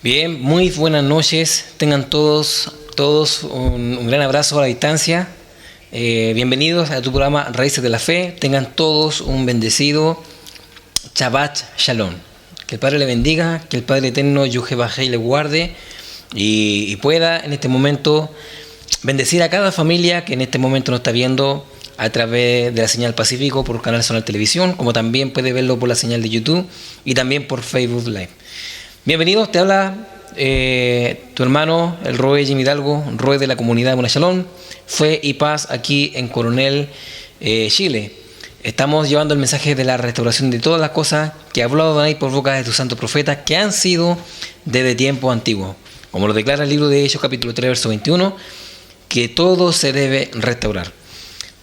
Bien, muy buenas noches. Tengan todos un gran abrazo a la distancia. Bienvenidos a tu programa Raíces de la Fe. Tengan todos un bendecido Shabbat Shalom. Que el Padre le bendiga, que el Padre Eterno Yuhebahei le guarde y pueda en este momento bendecir a cada familia que en este momento nos está viendo a través de la señal Pacífico por Canal Zonal Televisión, como también puede verlo por la señal de YouTube y también por Facebook Live. Bienvenidos, te habla tu hermano, el Roe Jimmy Hidalgo, Roe de la comunidad de Monachalón, Fe y Paz aquí en Coronel, Chile. Estamos llevando el mensaje de la restauración de todas las cosas que ha hablado Adonai por boca de tus santos profetas que han sido desde tiempos antiguos. Como lo declara el libro de Hechos capítulo 3, verso 21, que todo se debe restaurar.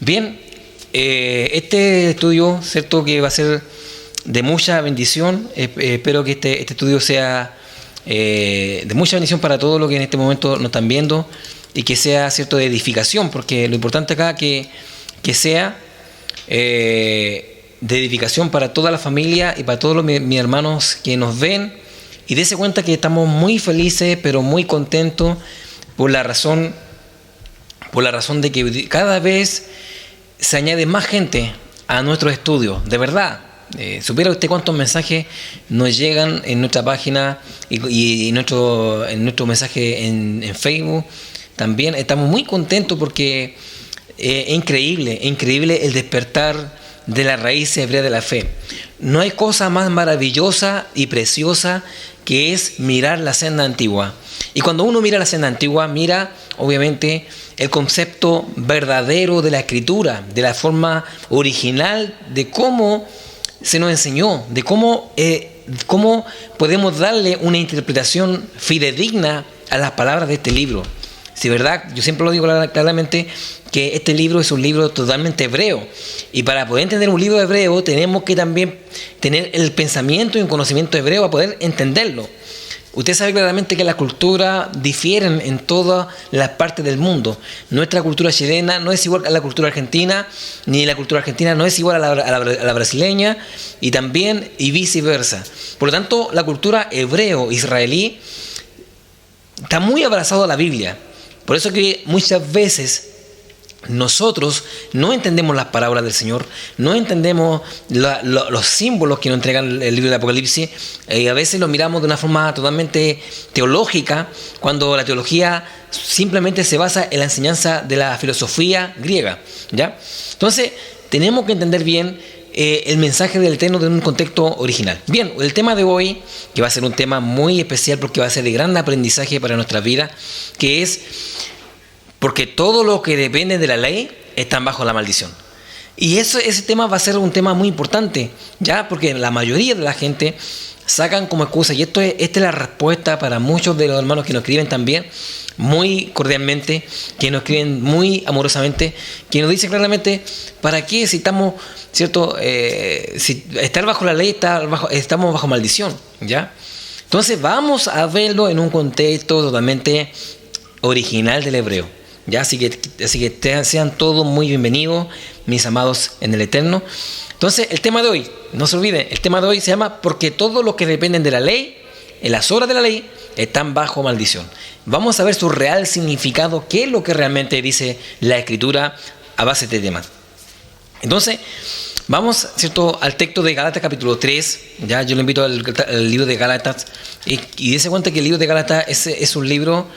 Bien, este estudio, cierto que va a ser de mucha bendición. Espero que este estudio sea de mucha bendición para todos los que en este momento nos están viendo y que sea cierto de edificación, porque lo importante acá que sea de edificación para toda la familia y para todos mis hermanos que nos ven, y dése cuenta que estamos muy felices pero muy contentos por la razón de que cada vez se añade más gente a nuestros estudios, de verdad. Supiera usted cuántos mensajes nos llegan en nuestra página y en nuestro mensaje en Facebook. También estamos muy contentos porque es increíble el despertar de la raíz hebrea de la fe. No hay cosa más maravillosa y preciosa que es mirar la senda antigua. Y cuando uno mira la senda antigua, mira obviamente el concepto verdadero de la escritura, de la forma original de cómo se nos enseñó, de cómo podemos darle una interpretación fidedigna a las palabras de este libro. Si verdad, yo siempre lo digo claramente, que este libro es un libro totalmente hebreo. Y para poder entender un libro hebreo, tenemos que también tener el pensamiento y un conocimiento hebreo para poder entenderlo. Usted sabe claramente que las culturas difieren en todas las partes del mundo. Nuestra cultura chilena no es igual a la cultura argentina, ni la cultura argentina no es igual a la brasileña, y viceversa. Por lo tanto, la cultura hebreo-israelí está muy abrazada a la Biblia. Por eso que muchas veces nosotros no entendemos las palabras del Señor, no entendemos los símbolos que nos entrega el libro de Apocalipsis, y a veces lo miramos de una forma totalmente teológica, cuando la teología simplemente se basa en la enseñanza de la filosofía griega, ¿ya? Entonces, tenemos que entender bien el mensaje del Eterno de un contexto original. Bien, el tema de hoy, que va a ser un tema muy especial porque va a ser de gran aprendizaje para nuestra vida, que es: porque todo lo que depende de la ley están bajo la maldición. Y ese tema va a ser un tema muy importante, ya, porque la mayoría de la gente sacan como excusa, y esta es la respuesta para muchos de los hermanos que nos escriben también, muy cordialmente, que nos escriben muy amorosamente, que nos dicen claramente: ¿para qué si estamos, cierto, si estar bajo la ley estamos bajo maldición? ¿Ya? Entonces vamos a verlo en un contexto totalmente original del hebreo. ¿Ya? Así que sean todos muy bienvenidos, mis amados en el Eterno. Entonces, el tema de hoy, no se olviden, el tema de hoy se llama: porque todos los que dependen de la ley, en las obras de la ley, están bajo maldición. Vamos a ver su real significado, qué es lo que realmente dice la Escritura a base de este tema. Entonces, vamos, ¿cierto?, al texto de Gálatas capítulo 3. Ya, yo le invito al libro de Gálatas, y dése cuenta que el libro de Gálatas es un libro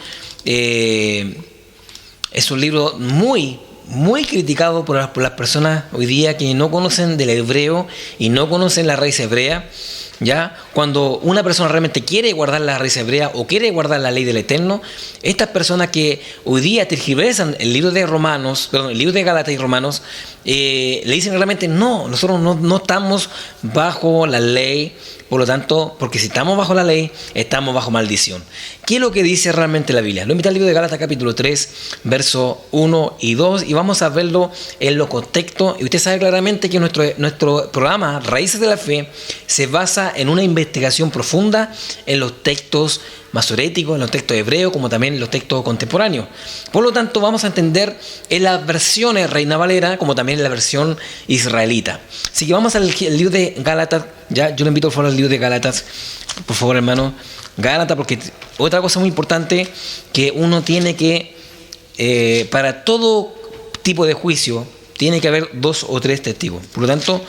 muy criticado por las personas hoy día que no conocen del hebreo y no conocen la raíz hebrea. ¿Ya? Cuando una persona realmente quiere guardar la raíz hebrea o quiere guardar la ley del Eterno, estas personas que hoy día tergiversan el libro de Gálatas y Romanos, le dicen realmente: no, nosotros no estamos bajo la ley. Por lo tanto, porque si estamos bajo la ley, estamos bajo maldición. ¿Qué es lo que dice realmente la Biblia? Lo invito al libro de Gálatas capítulo 3, verso 1 y 2, y vamos a verlo en los contextos. Y usted sabe claramente que nuestro programa Raíces de la Fe se basa en una investigación investigación profunda en los textos masoréticos, en los textos hebreos, como también en los textos contemporáneos. Por lo tanto, vamos a entender en las versiones Reina Valera, como también en la versión israelita. Así que vamos al libro de Gálatas. Ya, yo le invito por favor al libro de Gálatas, por favor, hermano. Gálatas, porque otra cosa muy importante que uno tiene que, para todo tipo de juicio, tiene que haber 2 o 3 testigos. Por lo tanto,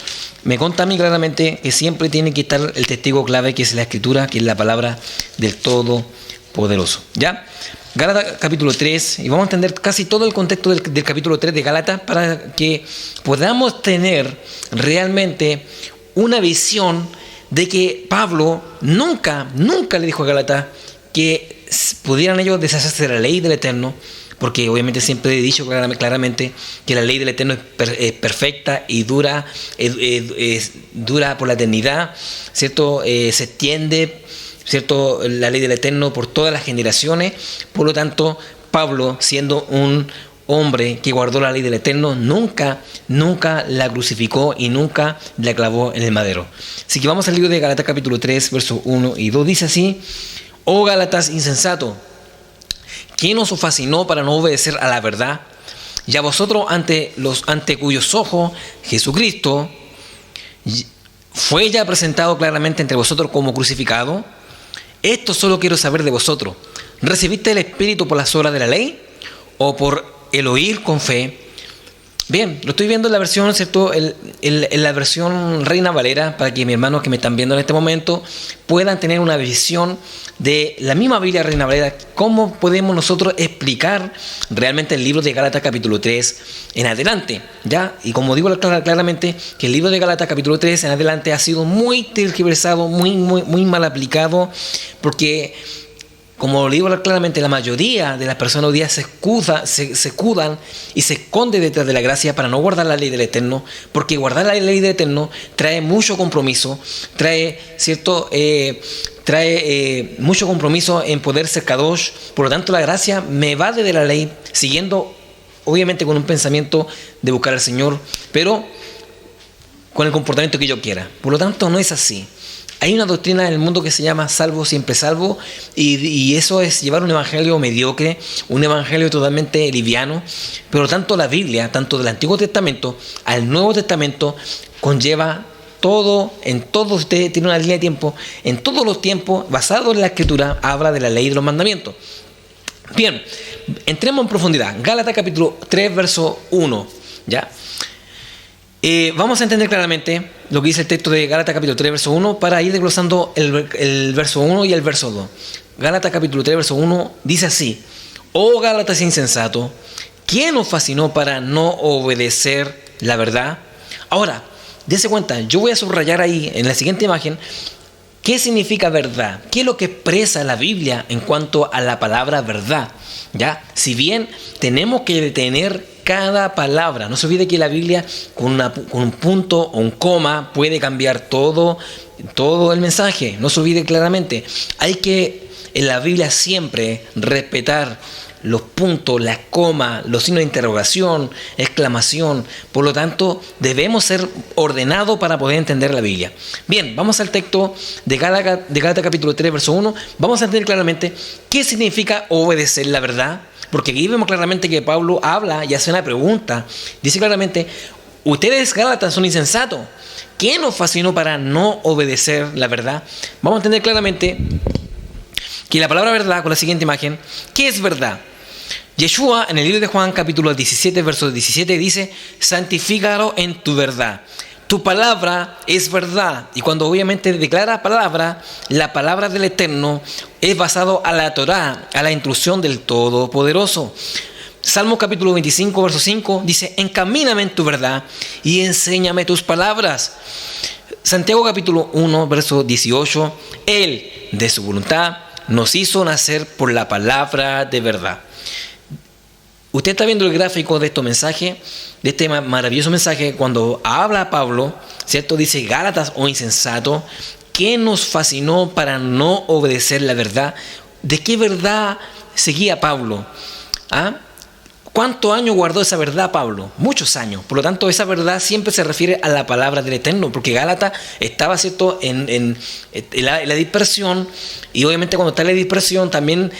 me consta a mí claramente que siempre tiene que estar el testigo clave, que es la Escritura, que es la palabra del Todopoderoso. ¿Ya? Gálatas capítulo 3, y vamos a entender casi todo el contexto del capítulo 3 de Gálatas para que podamos tener realmente una visión de que Pablo nunca le dijo a Gálatas que pudieran ellos deshacerse de la ley del Eterno, porque obviamente siempre he dicho claramente que la ley del Eterno es perfecta y dura por la eternidad, ¿cierto? Se extiende, ¿cierto?, la ley del Eterno por todas las generaciones. Por lo tanto, Pablo, siendo un hombre que guardó la ley del Eterno, nunca la crucificó y nunca la clavó en el madero. Así que vamos al libro de Gálatas capítulo 3, versos 1 y 2. Dice así: «Oh Gálatas insensato, ¿quién os fascinó para no obedecer a la verdad? Y a vosotros ante cuyos ojos Jesucristo fue ya presentado claramente entre vosotros como crucificado. Esto solo quiero saber de vosotros. ¿Recibiste el Espíritu por las obras de la ley o por el oír con fe?» Bien, lo estoy viendo en la versión, ¿cierto?, en la versión Reina Valera, para que mis hermanos que me están viendo en este momento puedan tener una visión de la misma Biblia Reina Valera, cómo podemos nosotros explicar realmente el libro de Gálatas capítulo 3 en adelante, ¿ya? Y como digo claramente, que el libro de Gálatas capítulo 3 en adelante ha sido muy tergiversado, muy mal aplicado, porque, como lo digo claramente, la mayoría de las personas hoy día se escudan y se esconden detrás de la gracia para no guardar la ley del Eterno, porque guardar la ley del Eterno trae mucho compromiso, trae mucho compromiso en poder ser kadosh. Por lo tanto, la gracia me evade de la ley, siguiendo obviamente con un pensamiento de buscar al Señor, pero con el comportamiento que yo quiera. Por lo tanto, no es así. Hay una doctrina en el mundo que se llama salvo siempre salvo, y eso es llevar un evangelio mediocre, un evangelio totalmente liviano. Por lo tanto, la Biblia, tanto del Antiguo Testamento al Nuevo Testamento, conlleva todo, en todo. Usted tiene una línea de tiempo, en todos los tiempos, basado en la Escritura, habla de la ley y de los mandamientos. Bien, entremos en profundidad. Gálatas capítulo 3, verso 1, ¿ya? Vamos a entender claramente lo que dice el texto de Gálatas capítulo 3, verso 1, para ir desglosando el verso 1 y el verso 2. Gálatas capítulo 3, verso 1 dice así: «Oh Gálatas insensato, ¿quién os fascinó para no obedecer la verdad?». Ahora, dése cuenta, yo voy a subrayar ahí en la siguiente imagen qué significa verdad, qué es lo que expresa la Biblia en cuanto a la palabra verdad, ¿ya? Si bien tenemos que detener cada palabra, no se olvide que la Biblia con un punto o un coma puede cambiar todo el mensaje. No se olvide claramente, hay que en la Biblia siempre respetar los puntos, las comas, los signos de interrogación, exclamación. Por lo tanto, debemos ser ordenados para poder entender la Biblia. Bien, vamos al texto de Gálatas capítulo 3, verso 1. Vamos a entender claramente qué significa obedecer la verdad, porque aquí vemos claramente que Pablo habla y hace una pregunta. Dice claramente: «Ustedes, Gálatas, son insensatos. ¿Quién os fascinó para no obedecer la verdad?». Vamos a entender claramente que la palabra verdad, con la siguiente imagen, ¿qué es verdad? Yeshua, en el libro de Juan, capítulo 17, verso 17, dice: «Santifícalo en tu verdad. Tu palabra es verdad». Y cuando obviamente declara palabra, la palabra del Eterno es basado a la Torá, a la instrucción del Todopoderoso. Salmo capítulo 25, verso 5 dice: «Encamíname en tu verdad y enséñame tus palabras». Santiago capítulo 1, verso 18: «Él, de su voluntad, nos hizo nacer por la palabra de verdad». Usted está viendo el gráfico de este mensaje, de este maravilloso mensaje, cuando habla Pablo, ¿cierto? Dice: «Gálatas, oh insensato, ¿qué nos fascinó para no obedecer la verdad?». ¿De qué verdad seguía Pablo? ¿Cuántos años guardó esa verdad Pablo? Muchos años. Por lo tanto, esa verdad siempre se refiere a la palabra del Eterno, porque Gálatas estaba, ¿cierto?, en la dispersión, y obviamente cuando está en la dispersión también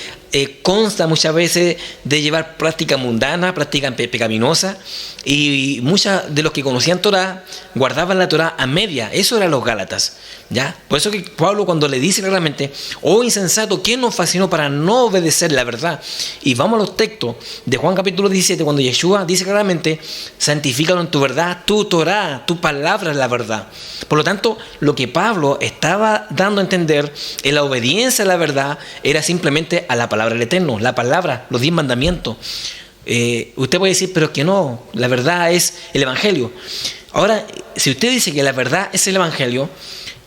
consta muchas veces de llevar práctica mundana, práctica pecaminosa, y muchos de los que conocían Torah guardaban la Torah a media. Eso eran los Gálatas, ¿ya? Por eso que Pablo, cuando le dice claramente: oh insensato, ¿quién nos fascinó para no obedecer la verdad? Y vamos a los textos de Juan capítulo 17, cuando Yeshua dice claramente: santifícalo en tu verdad, tu Torah, tu palabra es la verdad. Por lo tanto, lo que Pablo estaba dando a entender en la obediencia a la verdad era simplemente a la palabra del Eterno, la palabra, los 10 mandamientos. Usted puede decir, pero es que no, la verdad es el Evangelio. Ahora, si usted dice que la verdad es el Evangelio,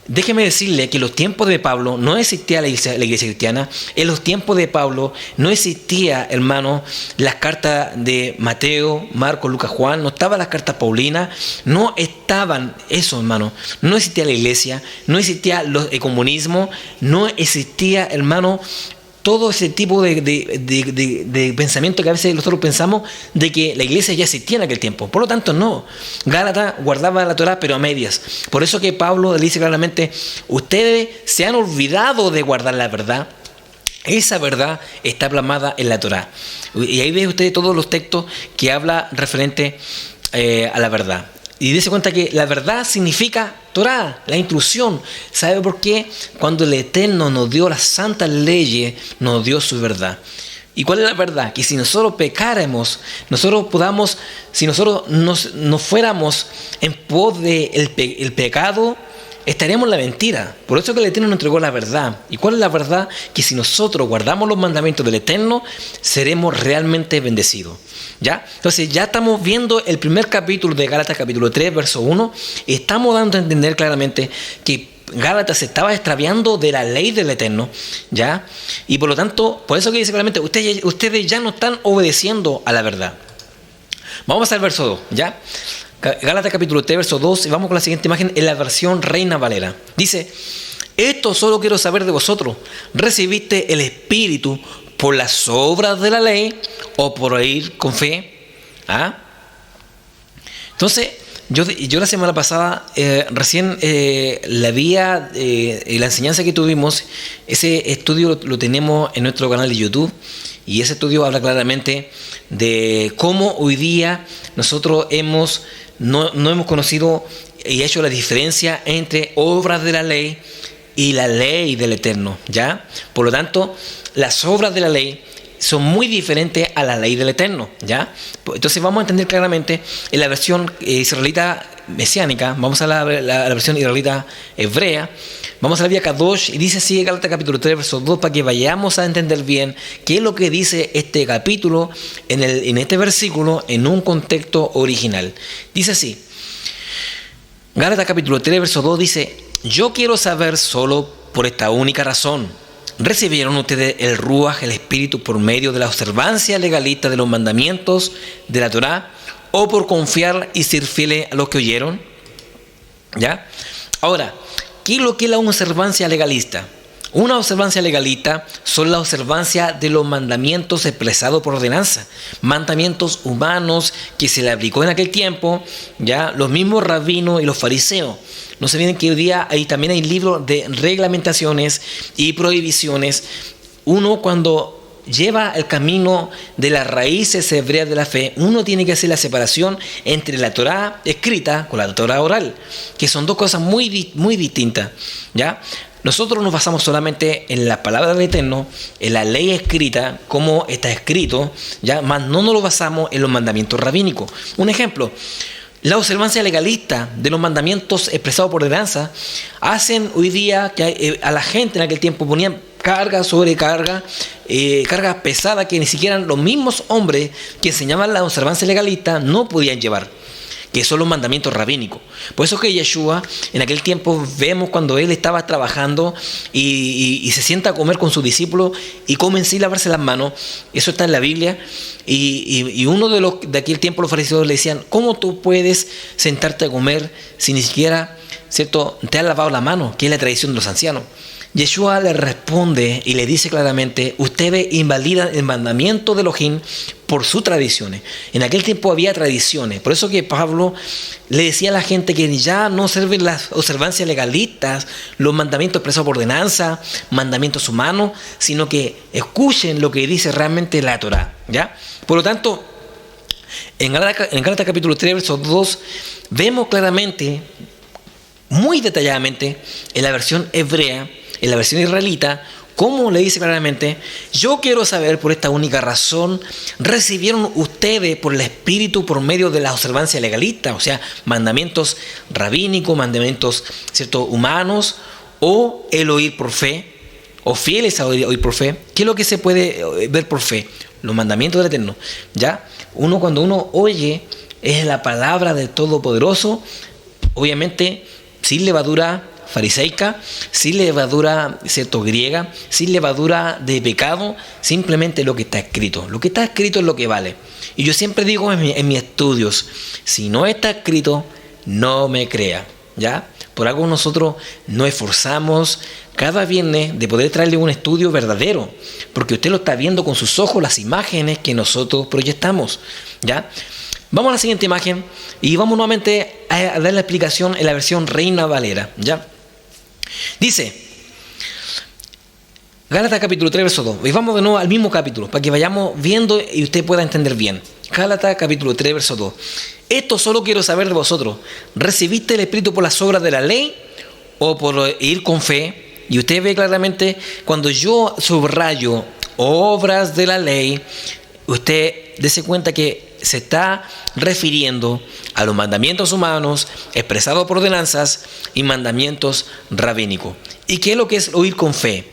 déjeme decirle que en los tiempos de Pablo no existía la iglesia cristiana. En los tiempos de Pablo no existía, hermano, las cartas de Mateo, Marcos, Lucas, Juan. No estaban las cartas paulinas. No estaban eso, hermano. No existía la iglesia. No existía el comunismo. No existía, hermano, todo ese tipo de pensamiento que a veces nosotros pensamos de que la iglesia ya existía en aquel tiempo. Por lo tanto, no. Gálatas guardaba la Torah, pero a medias. Por eso que Pablo le dice claramente: ustedes se han olvidado de guardar la verdad. Esa verdad está plasmada en la Torah. Y ahí ve usted todos los textos que habla referente a la verdad. Y dése cuenta que la verdad significa Torah, la instrucción. ¿Sabe por qué? Cuando el Eterno nos dio las santas leyes, nos dio su verdad. ¿Y cuál es la verdad? Que si nosotros pecáramos, si nosotros nos fuéramos en pos del pecado, estaríamos en la mentira. Por eso que el Eterno nos entregó la verdad. ¿Y cuál es la verdad? Que si nosotros guardamos los mandamientos del Eterno, seremos realmente bendecidos. ¿Ya? Entonces ya estamos viendo el primer capítulo de Gálatas, capítulo 3, verso 1. Y estamos dando a entender claramente que Gálatas se estaba extraviando de la ley del Eterno, ¿ya? Y por lo tanto, por eso que dice claramente: ustedes ya no están obedeciendo a la verdad. Vamos al verso 2, ¿ya? Gálatas capítulo 3, verso 2, y vamos con la siguiente imagen en la versión Reina Valera. Dice: esto solo quiero saber de vosotros: ¿recibiste el Espíritu por las obras de la ley o por oír con fe? ¿Ah? Entonces, yo la semana pasada recién la enseñanza que tuvimos, ese estudio lo tenemos en nuestro canal de YouTube, y ese estudio habla claramente de cómo hoy día nosotros no hemos conocido y hecho la diferencia entre obras de la ley y la ley del Eterno, ¿ya? Por lo tanto, las obras de la ley son muy diferentes a la ley del Eterno, ¿ya? Entonces vamos a entender claramente en la versión israelita mesiánica. Vamos a la versión israelita hebrea. Vamos a la Vía Kadosh, y dice así Gálatas capítulo 3, verso 2, para que vayamos a entender bien qué es lo que dice este capítulo en este versículo en un contexto original. Dice así: Gálatas capítulo 3, verso 2 dice: yo quiero saber solo por esta única razón: ¿recibieron ustedes el Ruaj, el Espíritu, por medio de la observancia legalista de los mandamientos de la Torá, o por confiar y ser fieles a los que oyeron? ¿Ya? Ahora, ¿qué es lo que es la observancia legalista? Una observancia legalista son la observancia de los mandamientos expresados por ordenanza, mandamientos humanos que se le aplicó en aquel tiempo, ya los mismos rabinos y los fariseos. No se olviden que hoy día también hay libros de reglamentaciones y prohibiciones. Uno, cuando lleva el camino de las raíces hebreas de la fe, uno tiene que hacer la separación entre la Torá escrita con la Torá oral, que son dos cosas muy distintas, ¿ya? Nosotros nos basamos solamente en la palabra del Eterno, en la ley escrita, como está escrito, ¿ya? Más no nos lo basamos en los mandamientos rabínicos. Un ejemplo: la observancia legalista de los mandamientos expresados por ordenanza hacen hoy día que a la gente en aquel tiempo ponían carga sobre carga, cargas pesadas que ni siquiera los mismos hombres que enseñaban la observancia legalista no podían llevar, que son los mandamientos rabínicos. Por eso que Yeshua, en aquel tiempo, vemos cuando él estaba trabajando y se sienta a comer con sus discípulos y comen sin lavarse las manos. Eso está en la Biblia. Y uno de aquel tiempo, los fariseos le decían: ¿cómo tú puedes sentarte a comer si ni siquiera, ¿cierto?, te has lavado la mano? Que es la tradición de los ancianos. Yeshua le responde y le dice claramente: ustedes invalidan el mandamiento de Elohim por sus tradiciones. En aquel tiempo había tradiciones. Por eso que Pablo le decía a la gente que ya no sirven las observancias legalistas, los mandamientos expresados por ordenanza, mandamientos humanos, sino que escuchen lo que dice realmente la Torá, ¿ya? Por lo tanto, en Gálatas capítulo 3, verso 2, vemos claramente, muy detalladamente, en la versión hebrea, en la versión israelita, como le dice claramente: yo quiero saber, por esta única razón, ¿recibieron ustedes por el Espíritu por medio de la observancia legalista? O sea, mandamientos rabínicos, mandamientos, ¿cierto?, humanos, o el oír por fe, o fieles a oír por fe. ¿Qué es lo que se puede ver por fe? Los mandamientos del Eterno, ¿ya? Cuando uno oye, es la palabra del Todopoderoso, obviamente, sin levadura fariseica, sin levadura, ¿cierto?, griega, sin levadura de pecado, simplemente lo que está escrito. Lo que está escrito es lo que vale. Y yo siempre digo en mis estudios: si no está escrito, no me crea, ¿ya? Por algo nosotros nos esforzamos cada viernes de poder traerle un estudio verdadero, porque usted lo está viendo con sus ojos, las imágenes que nosotros proyectamos, ¿ya? Vamos a la siguiente imagen y vamos nuevamente a dar la explicación en la versión Reina Valera, ¿ya? Dice Gálatas capítulo 3, verso 2. Y vamos de nuevo al mismo capítulo para que vayamos viendo y usted pueda entender bien. Gálatas capítulo 3, verso 2. Esto solo quiero saber de vosotros: ¿recibiste el Espíritu por las obras de la ley o por ir con fe? Y usted ve claramente, cuando yo subrayo obras de la ley, usted dése cuenta que se está refiriendo a los mandamientos humanos expresados por ordenanzas y mandamientos rabínicos. ¿Y qué es lo que es oír con fe?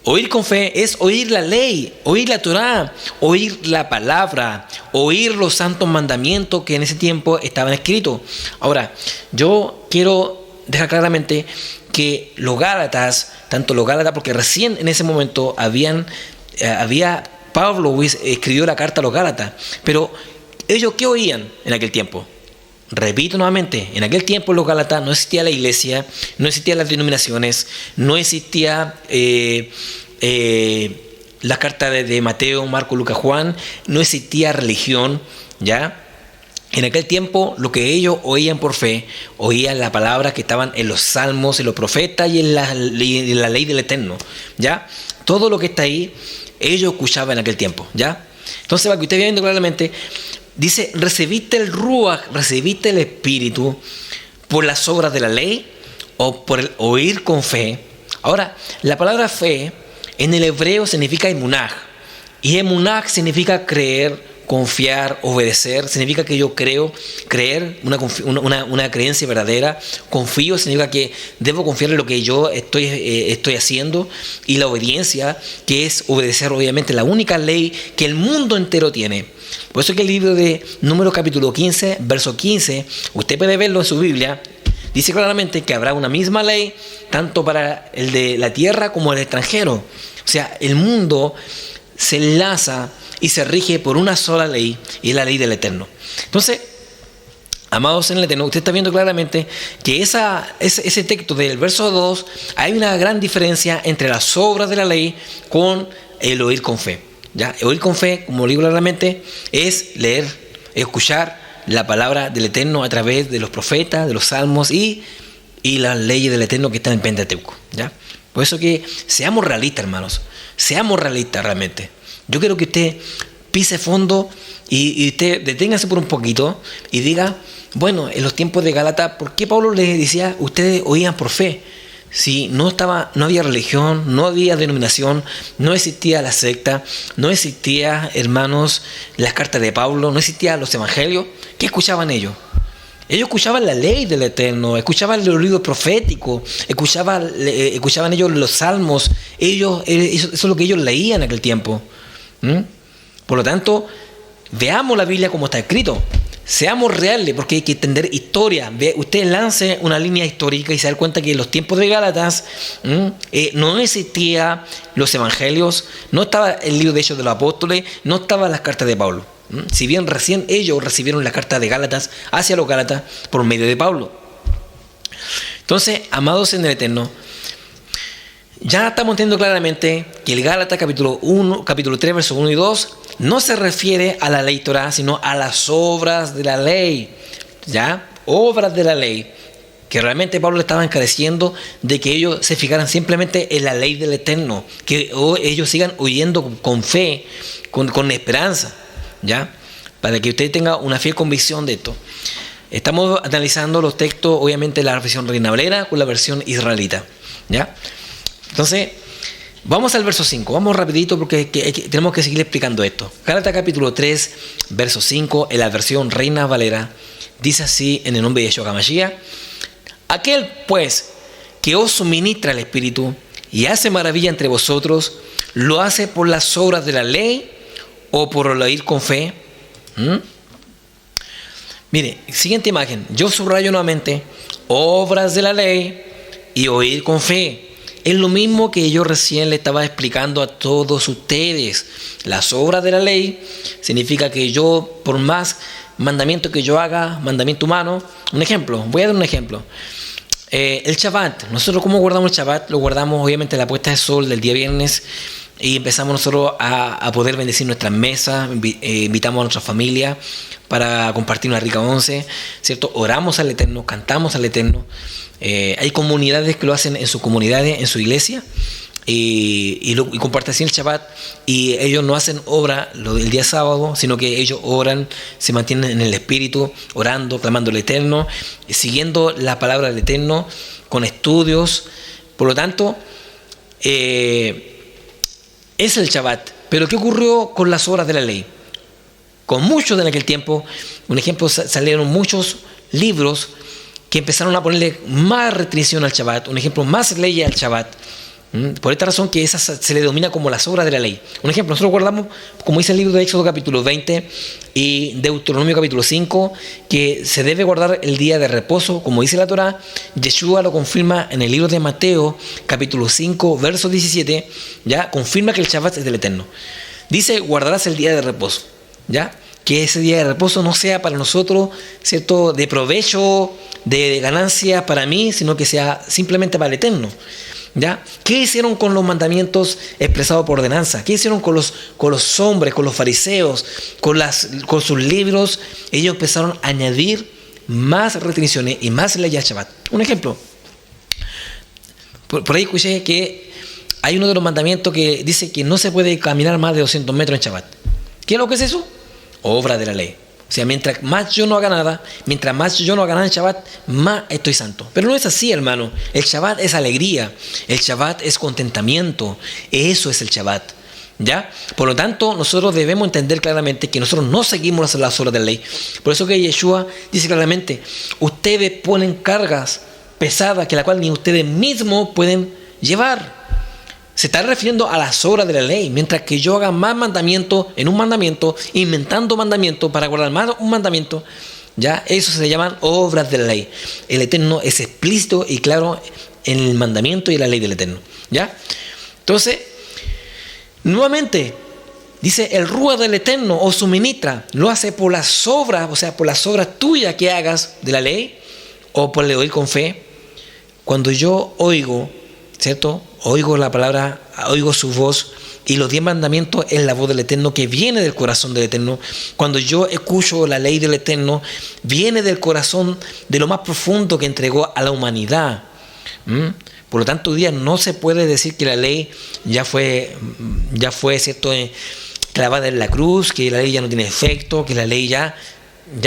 Oír con fe es oír la ley, oír la Torá, oír la palabra, oír los santos mandamientos que en ese tiempo estaban escritos. Ahora, yo quiero dejar claramente que los Gálatas, porque recién en ese momento Pablo escribió la carta a los Gálatas, pero ¿ellos qué oían en aquel tiempo? Repito nuevamente, en aquel tiempo en los Gálatas no existía la iglesia, no existían las denominaciones, no existía la carta de Mateo, Marco, Lucas, Juan, no existía religión, ¿ya? En aquel tiempo lo que ellos oían por fe, oían las palabras que estaban en los salmos, en los profetas y en la ley del Eterno, ¿ya? Todo lo que está ahí, ellos escuchaban en aquel tiempo, ¿ya? Entonces, para que usted vea viendo claramente, dice: ¿recibiste el Ruach, recibiste el Espíritu por las obras de la ley o por el oír con fe? Ahora, la palabra fe en el hebreo significa emunaj, y emunaj significa creer, confiar, obedecer. Significa que yo creo, creer, una creencia verdadera. Confío significa que debo confiar en lo que yo estoy haciendo. Y la obediencia, que es obedecer obviamente la única ley que el mundo entero tiene. Por eso que el libro de Números capítulo 15, verso 15, usted puede verlo en su Biblia, dice claramente que habrá una misma ley tanto para el de la tierra como el extranjero. O sea, el mundo se enlaza y se rige por una sola ley, y es la ley del Eterno. Entonces, amados en el Eterno, usted está viendo claramente que ese texto del verso 2, hay una gran diferencia entre las obras de la ley con el oír con fe, ¿ya? El oír con fe, como digo claramente, es leer, escuchar la palabra del Eterno a través de los profetas, de los salmos y las leyes del Eterno que están en Pentateuco, ¿ya? Por eso que seamos realistas, hermanos, seamos realistas realmente. Yo quiero que usted pise fondo y usted deténgase por un poquito y diga: bueno, en los tiempos de Gálatas, ¿por qué Pablo les decía ustedes oían por fe? Si no había religión, no había denominación, no existía la secta, no existía, hermanos, las cartas de Pablo, no existían los evangelios. ¿Qué escuchaban ellos? Ellos escuchaban la ley del Eterno, escuchaban los libros proféticos, escuchaban ellos los salmos. Eso es lo que ellos leían en aquel tiempo. Por lo tanto, veamos la Biblia como está escrito. Seamos reales, porque hay que entender historia. Usted lance una línea histórica y se da cuenta que en los tiempos de Gálatas no existían los evangelios, no estaba el libro de Hechos de los Apóstoles, no estaban las cartas de Pablo. Si bien recién ellos recibieron la carta de Gálatas hacia los Gálatas por medio de Pablo. Entonces, amados en el Eterno, Ya estamos entendiendo claramente que el Gálatas capítulo 3, versos 1 y 2 no se refiere a la ley Torah, sino a las obras de la ley. ¿Ya? Obras de la ley. Que realmente Pablo le estaba encareciendo de que ellos se fijaran simplemente en la ley del Eterno. Que ellos sigan huyendo con fe, con esperanza. ¿Ya? Para que usted tenga una fiel convicción de esto. Estamos analizando los textos, obviamente, la versión Reina Valera con la versión israelita. ¿Ya? Entonces, vamos al verso 5. Vamos rapidito porque tenemos que seguir explicando esto. Gálatas capítulo 3, verso 5, en la versión Reina Valera, dice así en el nombre de Yeshua HaMashiach: aquel, pues, que os suministra el Espíritu y hace maravilla entre vosotros, ¿lo hace por las obras de la ley o por el oír con fe? Mire, siguiente imagen. Yo subrayo nuevamente: obras de la ley y oír con fe. Es lo mismo que yo recién le estaba explicando a todos ustedes. Las obras de la ley significa que yo, por más mandamiento que yo haga, mandamiento humano. Un ejemplo, voy a dar un ejemplo. El Shabbat. Nosotros, ¿cómo guardamos el Shabbat? Lo guardamos obviamente a la puesta de sol del día viernes y empezamos nosotros a poder bendecir nuestras mesas, invitamos a nuestra familia para compartir una rica once, ¿cierto? Oramos al Eterno, cantamos al Eterno. Hay comunidades que lo hacen en sus comunidades, en su iglesia, y comparten así el Shabbat, y ellos no hacen obra el día sábado, sino que ellos oran, se mantienen en el Espíritu, orando, clamando al Eterno, siguiendo la palabra del Eterno, con estudios. Por lo tanto, es el Shabbat. Pero ¿qué ocurrió con las obras de la ley? Con muchos en aquel tiempo, un ejemplo, salieron muchos libros que empezaron a ponerle más restricción al Shabbat, un ejemplo, más leyes al Shabbat. Por esta razón que esa se le denomina como las obras de la ley. Un ejemplo, nosotros guardamos, como dice el libro de Éxodo capítulo 20 y Deuteronomio capítulo 5, que se debe guardar el día de reposo, como dice la Torá. Yeshua lo confirma en el libro de Mateo capítulo 5, verso 17, ya confirma que el Shabbat es del Eterno. Dice: guardarás el día de reposo, ¿ya? Que ese día de reposo no sea para nosotros, ¿cierto?, de provecho, de ganancia para mí, sino que sea simplemente para el Eterno. ¿Ya? ¿Qué hicieron con los mandamientos expresados por ordenanza? ¿Qué hicieron con los hombres, con los fariseos, con sus libros? Ellos empezaron a añadir más restricciones y más leyes al Shabbat. Un ejemplo. Por ahí escuché que hay uno de los mandamientos que dice que no se puede caminar más de 200 metros en Shabbat. ¿Qué es lo que es eso? Obra de la ley. O sea, mientras más yo no haga nada en Shabbat, más estoy santo. Pero no es así, hermano. El Shabbat es alegría. El Shabbat es contentamiento. Eso es el Shabbat. ¿Ya? Por lo tanto, nosotros debemos entender claramente que nosotros no seguimos las obras de la ley. Por eso que Yeshua dice claramente: ustedes ponen cargas pesadas que la cual ni ustedes mismos pueden llevar. Se está refiriendo a las obras de la ley. Mientras que yo haga más mandamientos en un mandamiento, inventando mandamientos para guardar más un mandamiento, ya, eso se llaman obras de la ley. El Eterno es explícito y claro en el mandamiento y la ley del Eterno, ¿ya? Entonces, nuevamente, dice: el Rúa del Eterno os suministra, lo hace por las obras, o sea, por las obras tuyas que hagas de la ley, o por el oír con fe. Cuando yo oigo, ¿cierto?, oigo la palabra, oigo su voz, y los 10 mandamientos es la voz del Eterno que viene del corazón del Eterno. Cuando yo escucho la ley del Eterno, viene del corazón, de lo más profundo que entregó a la humanidad. Por lo tanto, hoy día no se puede decir que la ley ya fue ¿cierto?, clavada en la cruz, que la ley ya no tiene efecto, que la ley ya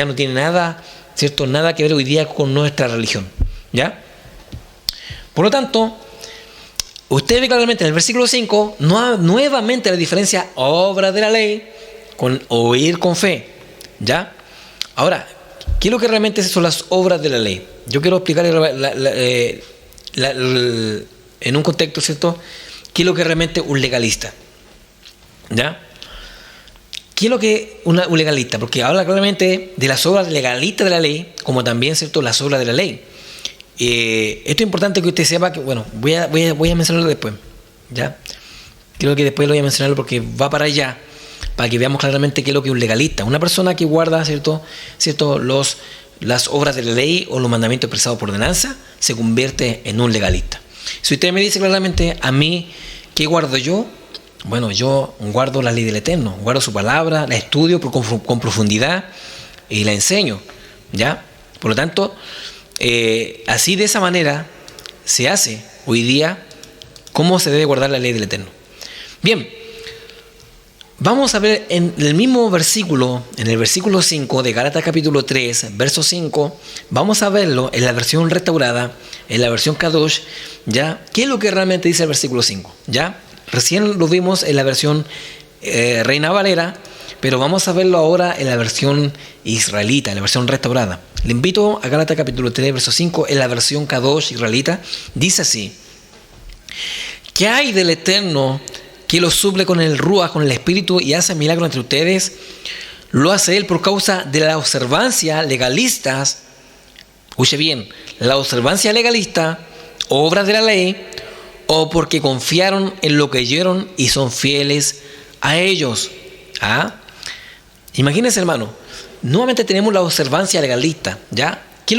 no tiene nada, ¿cierto?, nada que ver hoy día con nuestra religión, ¿ya? Por lo tanto, usted ve claramente en el versículo 5, nuevamente la diferencia obra de la ley con oír con fe, ¿ya? Ahora, ¿qué es lo que realmente son las obras de la ley? Yo quiero explicar en un contexto, ¿cierto?, ¿qué es lo que realmente un legalista? ¿Ya? ¿Qué es lo que un legalista? Porque habla claramente de las obras legalistas de la ley, como también, ¿cierto?, las obras de la ley. Esto es importante que usted sepa que, bueno, voy a mencionarlo después, ¿ya? Creo que después lo voy a mencionarlo porque va para allá, para que veamos claramente qué es lo que es un legalista. Una persona que guarda, ¿cierto? Las obras de la ley o los mandamientos expresados por ordenanza se convierte en un legalista. Si usted me dice claramente, a mí, ¿qué guardo yo? Bueno, yo guardo la ley del Eterno, guardo su palabra, la estudio con profundidad y la enseño, ¿ya? Por lo tanto, así de esa manera se hace hoy día cómo se debe guardar la ley del Eterno. Bien, vamos a ver en el mismo versículo, en el versículo 5 de Gálatas capítulo 3, verso 5, vamos a verlo en la versión restaurada, en la versión Kadosh, ¿ya? ¿Qué es lo que realmente dice el versículo 5? ¿Ya? Recién lo vimos en la versión Reina Valera, pero vamos a verlo ahora en la versión israelita, en la versión restaurada. Le invito a Gálatas capítulo 3, verso 5, en la versión Kadosh israelita, dice así: ¿qué hay del Eterno que lo suple con el Ruach, con el Espíritu, y hace milagro entre ustedes? Lo hace Él por causa de la observancia legalistas. Escuche bien, la observancia legalista, obras de la ley, o porque confiaron en lo que oyeron y son fieles a ellos. Imagínense, hermano, nuevamente tenemos la observancia legalista, ¿ya? ¿Qué es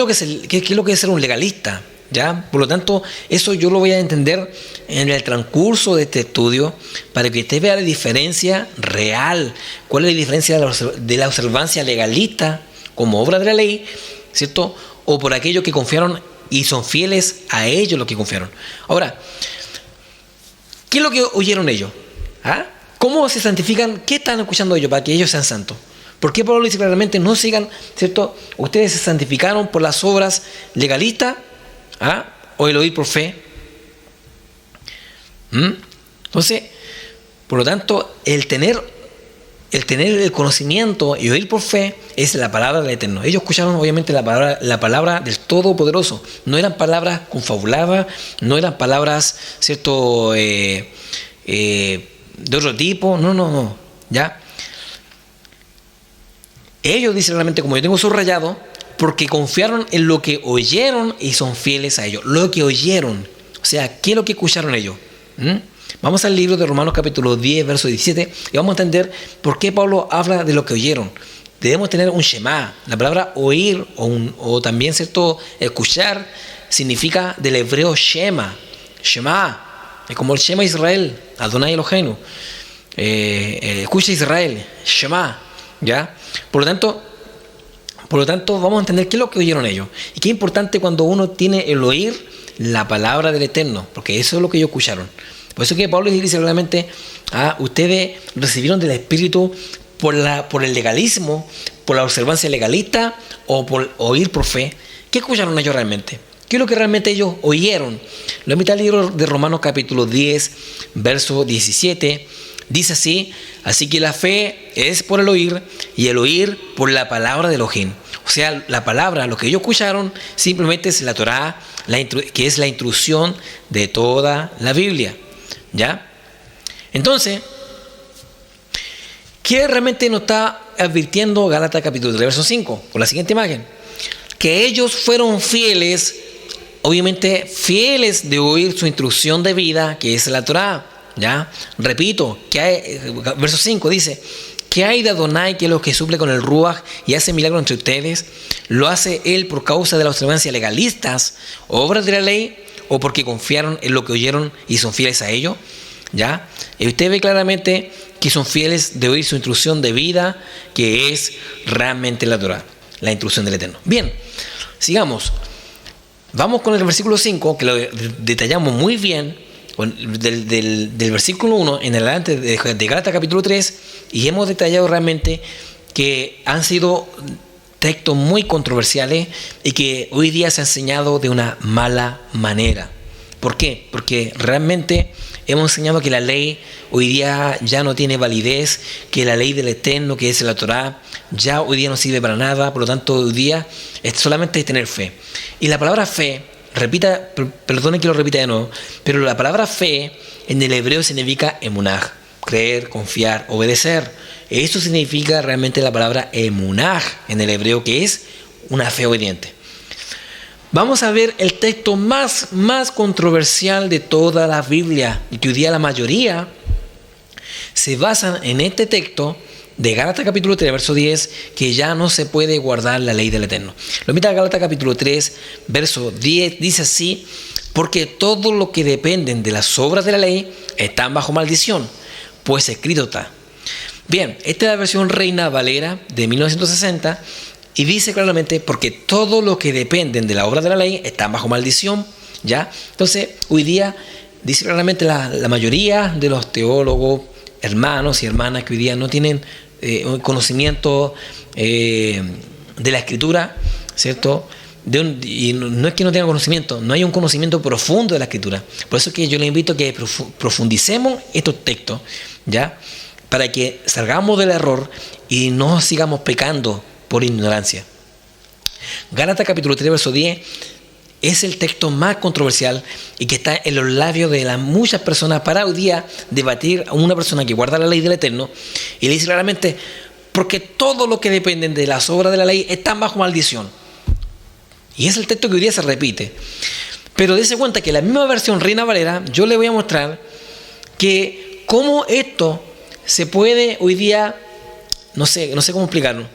lo que es ser un legalista? ¿Ya? Por lo tanto, eso yo lo voy a entender en el transcurso de este estudio para que usted vea la diferencia real. ¿Cuál es la diferencia de la observancia legalista como obra de la ley, ¿cierto? O por aquellos que confiaron y son fieles a ellos los que confiaron. Ahora, ¿qué es lo que oyeron ellos? ¿Cómo se santifican? ¿Qué están escuchando ellos para que ellos sean santos? ¿Por qué Pablo dice claramente no sigan, ¿cierto? Ustedes se santificaron por las obras legalistas, o el oír por fe. Entonces, por lo tanto, el tener el conocimiento y oír por fe es la palabra del Eterno. Ellos escucharon obviamente la palabra del Todopoderoso. No eran palabras confabuladas, no eran palabras, ¿cierto? De otro tipo. No. ¿Ya? Ellos dicen realmente, como yo tengo subrayado, porque confiaron en lo que oyeron y son fieles a ellos. Lo que oyeron. O sea, ¿qué es lo que escucharon ellos? Vamos al libro de Romanos capítulo 10, verso 17, y vamos a entender por qué Pablo habla de lo que oyeron. Debemos tener un shema. La palabra oír o también, ¿cierto?, escuchar significa del hebreo shema. Shema. Es como el Shema Israel, Adonai Eloheinu. Escucha Israel, shema. ¿Ya? Por lo tanto, vamos a entender qué es lo que oyeron ellos. Y qué importante cuando uno tiene el oír la palabra del Eterno, porque eso es lo que ellos escucharon. Por eso que Pablo dice realmente, ustedes recibieron del Espíritu por el legalismo, por la observancia legalista o por oír por fe. ¿Qué escucharon ellos realmente? ¿Qué es lo que realmente ellos oyeron? Lo invito al libro de Romanos capítulo 10, verso 17. Dice así que la fe es por el oír y el oír por la palabra de Elohim. O sea, la palabra, lo que ellos escucharon, simplemente es la Torá, que es la instrucción de toda la Biblia. ¿Ya? Entonces, ¿qué realmente nos está advirtiendo Gálatas capítulo 3, verso 5? Con la siguiente imagen. Que ellos fueron fieles, obviamente fieles de oír su instrucción de vida, que es la Torá. ¿Ya? Repito, verso 5 dice: ¿qué hay de Adonai que es lo que suple con el Ruach y hace milagros entre ustedes? ¿Lo hace Él por causa de la observancia legalistas, obras de la ley, o porque confiaron en lo que oyeron y son fieles a ello? ¿Ya? Y usted ve claramente que son fieles de oír su instrucción de vida, que es realmente la Torah, la instrucción del Eterno. Bien, sigamos. Vamos con el versículo 5, que lo detallamos muy bien. Del versículo 1 en adelante de Gálatas capítulo 3, y hemos detallado realmente que han sido textos muy controversiales y que hoy día se ha enseñado de una mala manera. ¿Por qué? Porque realmente hemos enseñado que la ley hoy día ya no tiene validez, que la ley del Eterno, que es la Torá, ya hoy día no sirve para nada. Por lo tanto, hoy día solamente es tener fe. Y la palabra fe, perdone que lo repita de nuevo, pero la palabra fe en el hebreo significa emunaj, creer, confiar, obedecer. Eso significa realmente la palabra emunaj en el hebreo, que es una fe obediente. Vamos a ver el texto más controversial de toda la Biblia, y que hoy día la mayoría se basan en este texto de Gálatas capítulo 3, verso 10, que ya no se puede guardar la ley del Eterno. Lo invita a Gálatas capítulo 3, verso 10, dice así: porque todo lo que dependen de las obras de la ley están bajo maldición, pues escrito está. Bien, esta es la versión Reina Valera de 1960 y dice claramente, porque todo lo que dependen de la obra de la ley están bajo maldición, ¿ya? Entonces, hoy día dice claramente la mayoría de los teólogos, hermanos y hermanas que hoy día no tienen un conocimiento de la Escritura, ¿cierto? Y no es que no tengan conocimiento, no hay un conocimiento profundo de la Escritura. Por eso es que yo les invito a que profundicemos estos textos, ¿ya? Para que salgamos del error y no sigamos pecando por ignorancia. Gálatas capítulo 3, verso 10 es el texto más controversial y que está en los labios de las muchas personas para hoy día debatir a una persona que guarda la ley del Eterno, y le dice claramente, porque todo lo que dependen de las obras de la ley están bajo maldición. Y es el texto que hoy día se repite. Pero dése cuenta que la misma versión Reina Valera, yo le voy a mostrar que cómo esto se puede hoy día, no sé cómo explicarlo,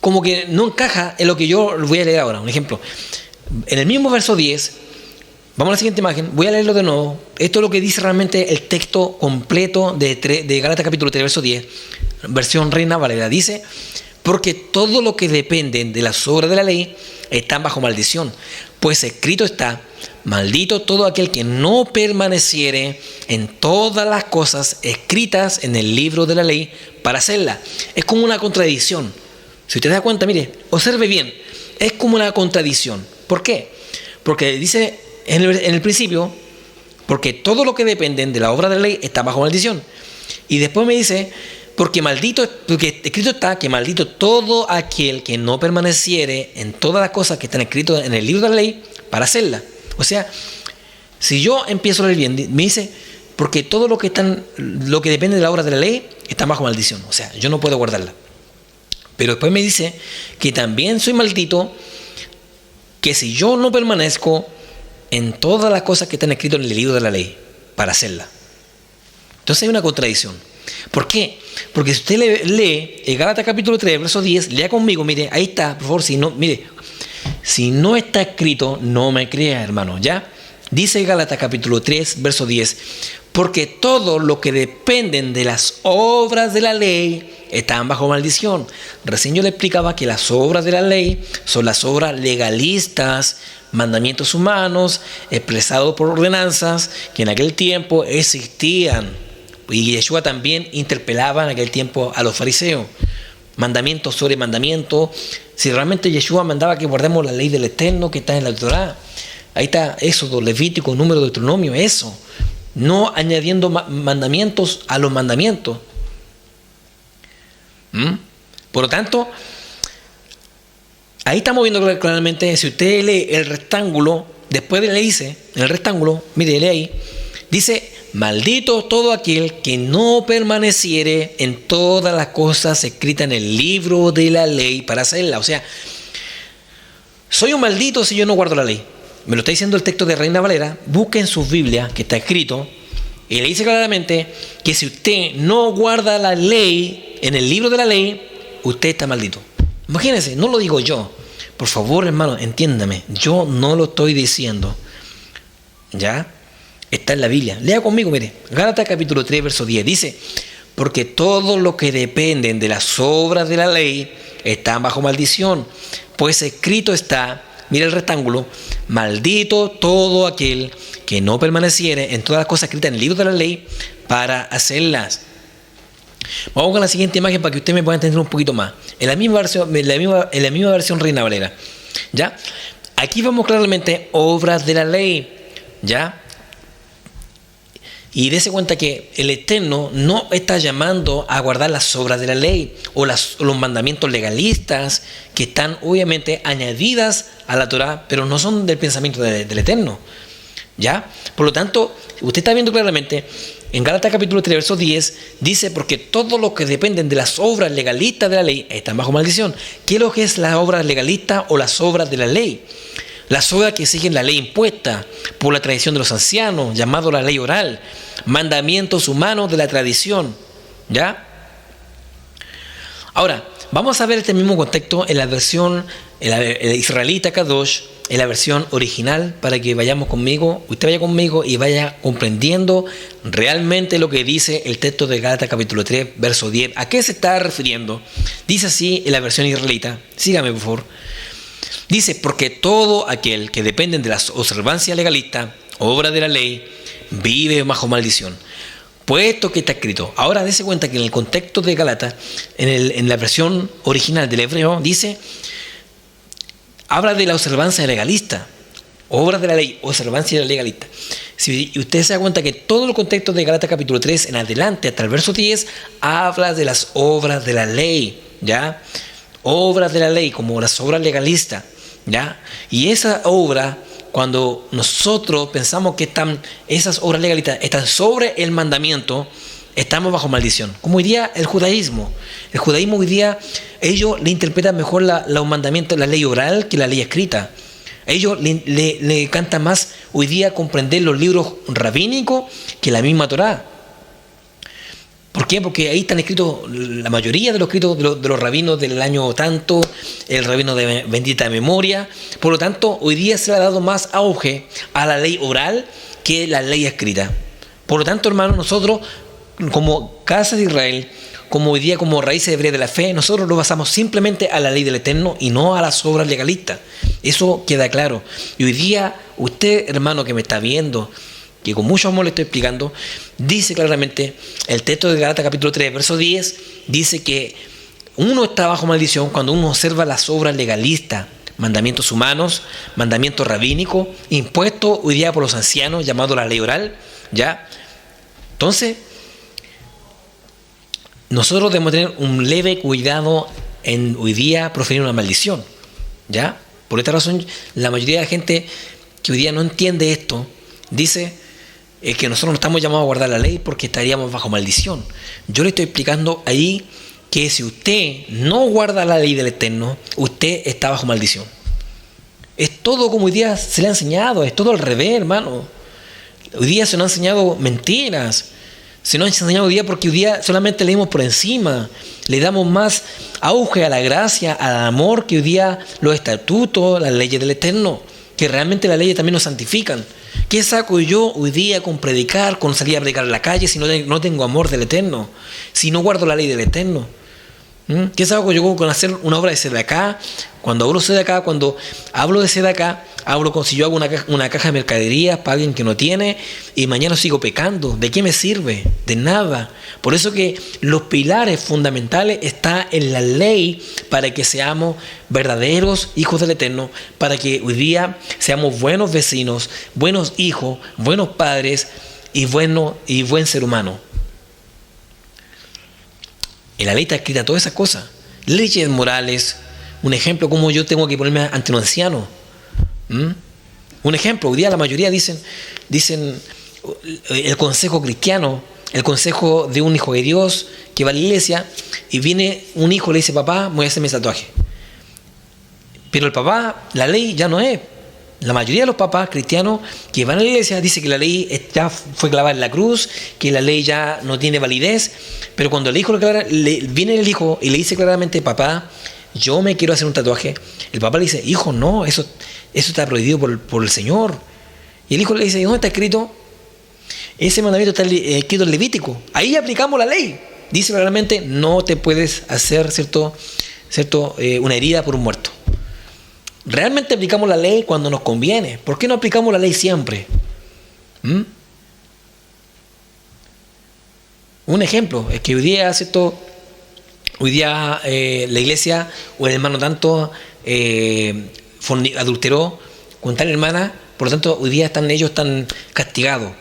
como que no encaja en lo que yo voy a leer ahora. Un ejemplo, en el mismo verso 10, vamos a la siguiente imagen, voy a leerlo de nuevo. Esto es lo que dice realmente el texto completo de Gálatas capítulo 3, verso 10, versión Reina Valera. Dice, porque todo lo que dependen de las obras de la ley están bajo maldición, pues escrito está, maldito todo aquel que no permaneciere en todas las cosas escritas en el libro de la ley para hacerlas. Es como una contradicción. Si usted se da cuenta, mire, observe bien, es como una contradicción. ¿Por qué? Porque dice en el principio, porque todo lo que dependen de la obra de la ley está bajo maldición. Y después me dice, porque escrito está que maldito todo aquel que no permaneciere en todas las cosas que están escritas en el libro de la ley para hacerlas. O sea, si yo empiezo a leer bien, me dice, porque todo lo que depende de la obra de la ley está bajo maldición. O sea, yo no puedo guardarla. Pero después me dice que también soy maldito, que si yo no permanezco en todas las cosas que están escritas en el libro de la ley para hacerla. Entonces hay una contradicción. ¿Por qué? Porque si usted lee el Gálatas capítulo 3, verso 10, lea conmigo, mire, ahí está, por favor, si no está escrito, no me crea, hermano, ¿ya? Dice Gálatas capítulo 3, verso 10, porque todo lo que dependen de las obras de la ley están bajo maldición. Recién yo le explicaba que las obras de la ley son las obras legalistas, mandamientos humanos, expresados por ordenanzas que en aquel tiempo existían. Y Yeshua también interpelaba en aquel tiempo a los fariseos. Mandamiento sobre mandamiento. Si realmente Yeshua mandaba que guardemos la ley del Eterno que está en la Torá, ahí está Éxodo, Levítico, Número, Deuteronomio, eso. No añadiendo mandamientos a los mandamientos. Por lo tanto, ahí estamos viendo claramente, si usted lee el rectángulo, después le dice, en el rectángulo, mire, lee ahí, dice, maldito todo aquel que no permaneciere en todas las cosas escritas en el libro de la ley para hacerla. O sea, soy un maldito si yo no guardo la ley. Me lo está diciendo el texto de Reina Valera. Busque en sus Biblias, que está escrito, y le dice claramente que si usted no guarda la ley en el libro de la ley, usted está maldito. Imagínense, no lo digo yo. Por favor, hermano, entiéndame. Yo no lo estoy diciendo. ¿Ya? Está en la Biblia. Lea conmigo, mire. Gálatas capítulo 3, verso 10. Dice, porque todo lo que dependen de las obras de la ley están bajo maldición. Pues escrito está, mire el rectángulo, maldito todo aquel que no permaneciere en todas las cosas escritas en el libro de la ley para hacerlas. Vamos con la siguiente imagen para que usted me pueda entender un poquito más. En la misma versión Reina Valera. ¿Ya? Aquí vemos claramente obras de la ley. ¿Ya? Y dése cuenta que el Eterno no está llamando a guardar las obras de la ley o los mandamientos legalistas que están obviamente añadidas a la Torá, pero no son del pensamiento del Eterno. ¿Ya? Por lo tanto, usted está viendo claramente en Gálatas capítulo 3, verso 10, dice, porque todo lo que dependen de las obras legalistas de la ley están bajo maldición. ¿Qué es lo que es la obra legalista o las obras de la ley? Las obras que siguen la ley impuesta por la tradición de los ancianos, llamado la ley oral, mandamientos humanos de la tradición. ¿Ya? Ahora, vamos a ver este mismo contexto en la versión el israelita Kadosh, en la versión original para que vayamos conmigo, usted vaya conmigo y vaya comprendiendo realmente lo que dice el texto de Gálatas capítulo 3, verso 10. ¿A qué se está refiriendo? Dice así en la versión israelita. Sígame, por favor. Dice, porque todo aquel que depende de la observancia legalista, obra de la ley, vive bajo maldición. Puesto que está escrito. Ahora dése cuenta que en el contexto de Gálatas, en la versión original del hebreo, dice, habla de la observancia legalista, obra de la ley, observancia legalista. Si usted se da cuenta que todo el contexto de Gálatas capítulo 3 en adelante hasta el verso 10 habla de las obras de la ley, ¿ya? Obras de la ley, como las obras legalistas, ¿ya? Y esa obra, cuando nosotros pensamos que esas obras legalistas están sobre el mandamiento, estamos bajo maldición. Como hoy día el judaísmo. El judaísmo hoy día, ellos le interpretan mejor los mandamientos, la ley oral que la ley escrita. Ellos le encanta más hoy día comprender los libros rabínicos que la misma Torá. ¿Por qué? Porque ahí están escritos la mayoría de los escritos de los rabinos del año tanto, el rabino de bendita memoria. Por lo tanto, hoy día se le ha dado más auge a la ley oral que la ley escrita. Por lo tanto, hermanos, nosotros, como Casa de Israel, como hoy día como raíces hebreas de la fe, nosotros lo basamos simplemente a la ley del Eterno y no a las obras legalistas. Eso queda claro. Y hoy día, usted, hermano, que me está viendo, que con mucho amor le estoy explicando, dice claramente, el texto de Gálatas capítulo 3, verso 10, dice que uno está bajo maldición cuando uno observa las obras legalistas, mandamientos humanos, mandamientos rabínicos, impuestos hoy día por los ancianos, llamado la ley oral, ¿ya? Entonces, nosotros debemos tener un leve cuidado en hoy día proferir una maldición, ¿ya? Por esta razón, la mayoría de la gente que hoy día no entiende esto, dice que nosotros no estamos llamados a guardar la ley porque estaríamos bajo maldición. Yo le estoy explicando ahí que si usted no guarda la ley del Eterno, usted está bajo maldición. Es todo como hoy día se le ha enseñado, es todo al revés, hermano. Hoy día se nos han enseñado mentiras. Se nos ha enseñado hoy día porque hoy día solamente leemos por encima. Le damos más auge a la gracia, al amor que hoy día los estatutos, las leyes del Eterno, que realmente las leyes también nos santifican. ¿Qué saco yo hoy día con predicar, con salir a predicar en la calle si no tengo amor del Eterno? Si no guardo la ley del Eterno. ¿Qué saco yo con hacer una obra de sedacá? Cuando hablo de sedacá, cuando hablo de sedacá, hablo como si yo hago una caja de mercaderías para alguien que no tiene y mañana sigo pecando. ¿De qué me sirve? De nada. Por eso que los pilares fundamentales están en la ley para que seamos verdaderos hijos del Eterno, para que hoy día seamos buenos vecinos, buenos hijos, buenos padres y buen ser humano. En la ley está escrita todas esas cosas. Leyes morales. Un ejemplo, cómo yo tengo que ponerme ante un anciano. Un ejemplo, hoy día la mayoría dicen el consejo cristiano, el consejo de un hijo de Dios que va a la iglesia y viene un hijo y le dice, papá, voy a hacerme tatuaje. Pero el papá, la ley ya no es. La mayoría de los papás cristianos que van a la iglesia dicen que la ley ya fue clavada en la cruz, que la ley ya no tiene validez, pero cuando el hijo viene el hijo y le dice claramente, papá, yo me quiero hacer un tatuaje, el papá le dice, hijo, no, eso está prohibido por el Señor. Y el hijo le dice, ¿dónde está escrito? Ese mandamiento está escrito en Levítico. Ahí aplicamos la ley. Dice claramente, no te puedes hacer una herida por un muerto. Realmente aplicamos la ley cuando nos conviene. ¿Por qué no aplicamos la ley siempre? Un ejemplo es que hoy día, la iglesia o el hermano tanto adulteró con tal hermana, por lo tanto hoy día ellos están castigados,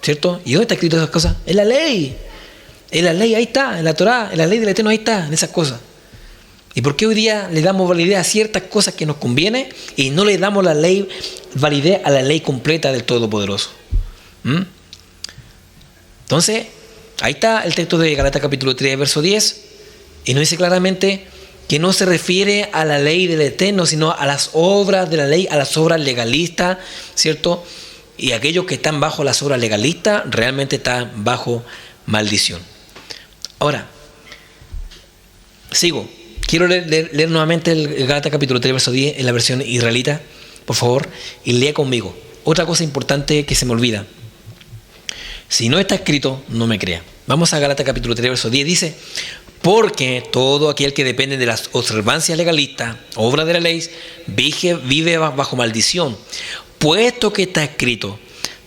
¿cierto? ¿Y dónde está escrito esas cosas? En la ley. En la ley, ahí está, en la Torá, en la ley del Eterno, ahí está, en esas cosas. ¿Y por qué hoy día le damos validez a ciertas cosas que nos conviene y no le damos la ley validez a la ley completa del Todopoderoso? Entonces, ahí está el texto de Gálatas capítulo 3, verso 10, y nos dice claramente que no se refiere a la ley del Eterno, sino a las obras de la ley, a las obras legalistas, ¿cierto? Y aquellos que están bajo las obras legalistas realmente están bajo maldición. Ahora, sigo. Quiero leer nuevamente el Gálatas capítulo 3, verso 10 en la versión israelita. por favor, y lea conmigo. Otra cosa importante que se me olvida. Si no está escrito, no me crea. Vamos a Gálatas capítulo 3, verso 10. Dice: porque todo aquel que depende de las observancias legalistas, obra de la ley, vive bajo maldición. Puesto que está escrito: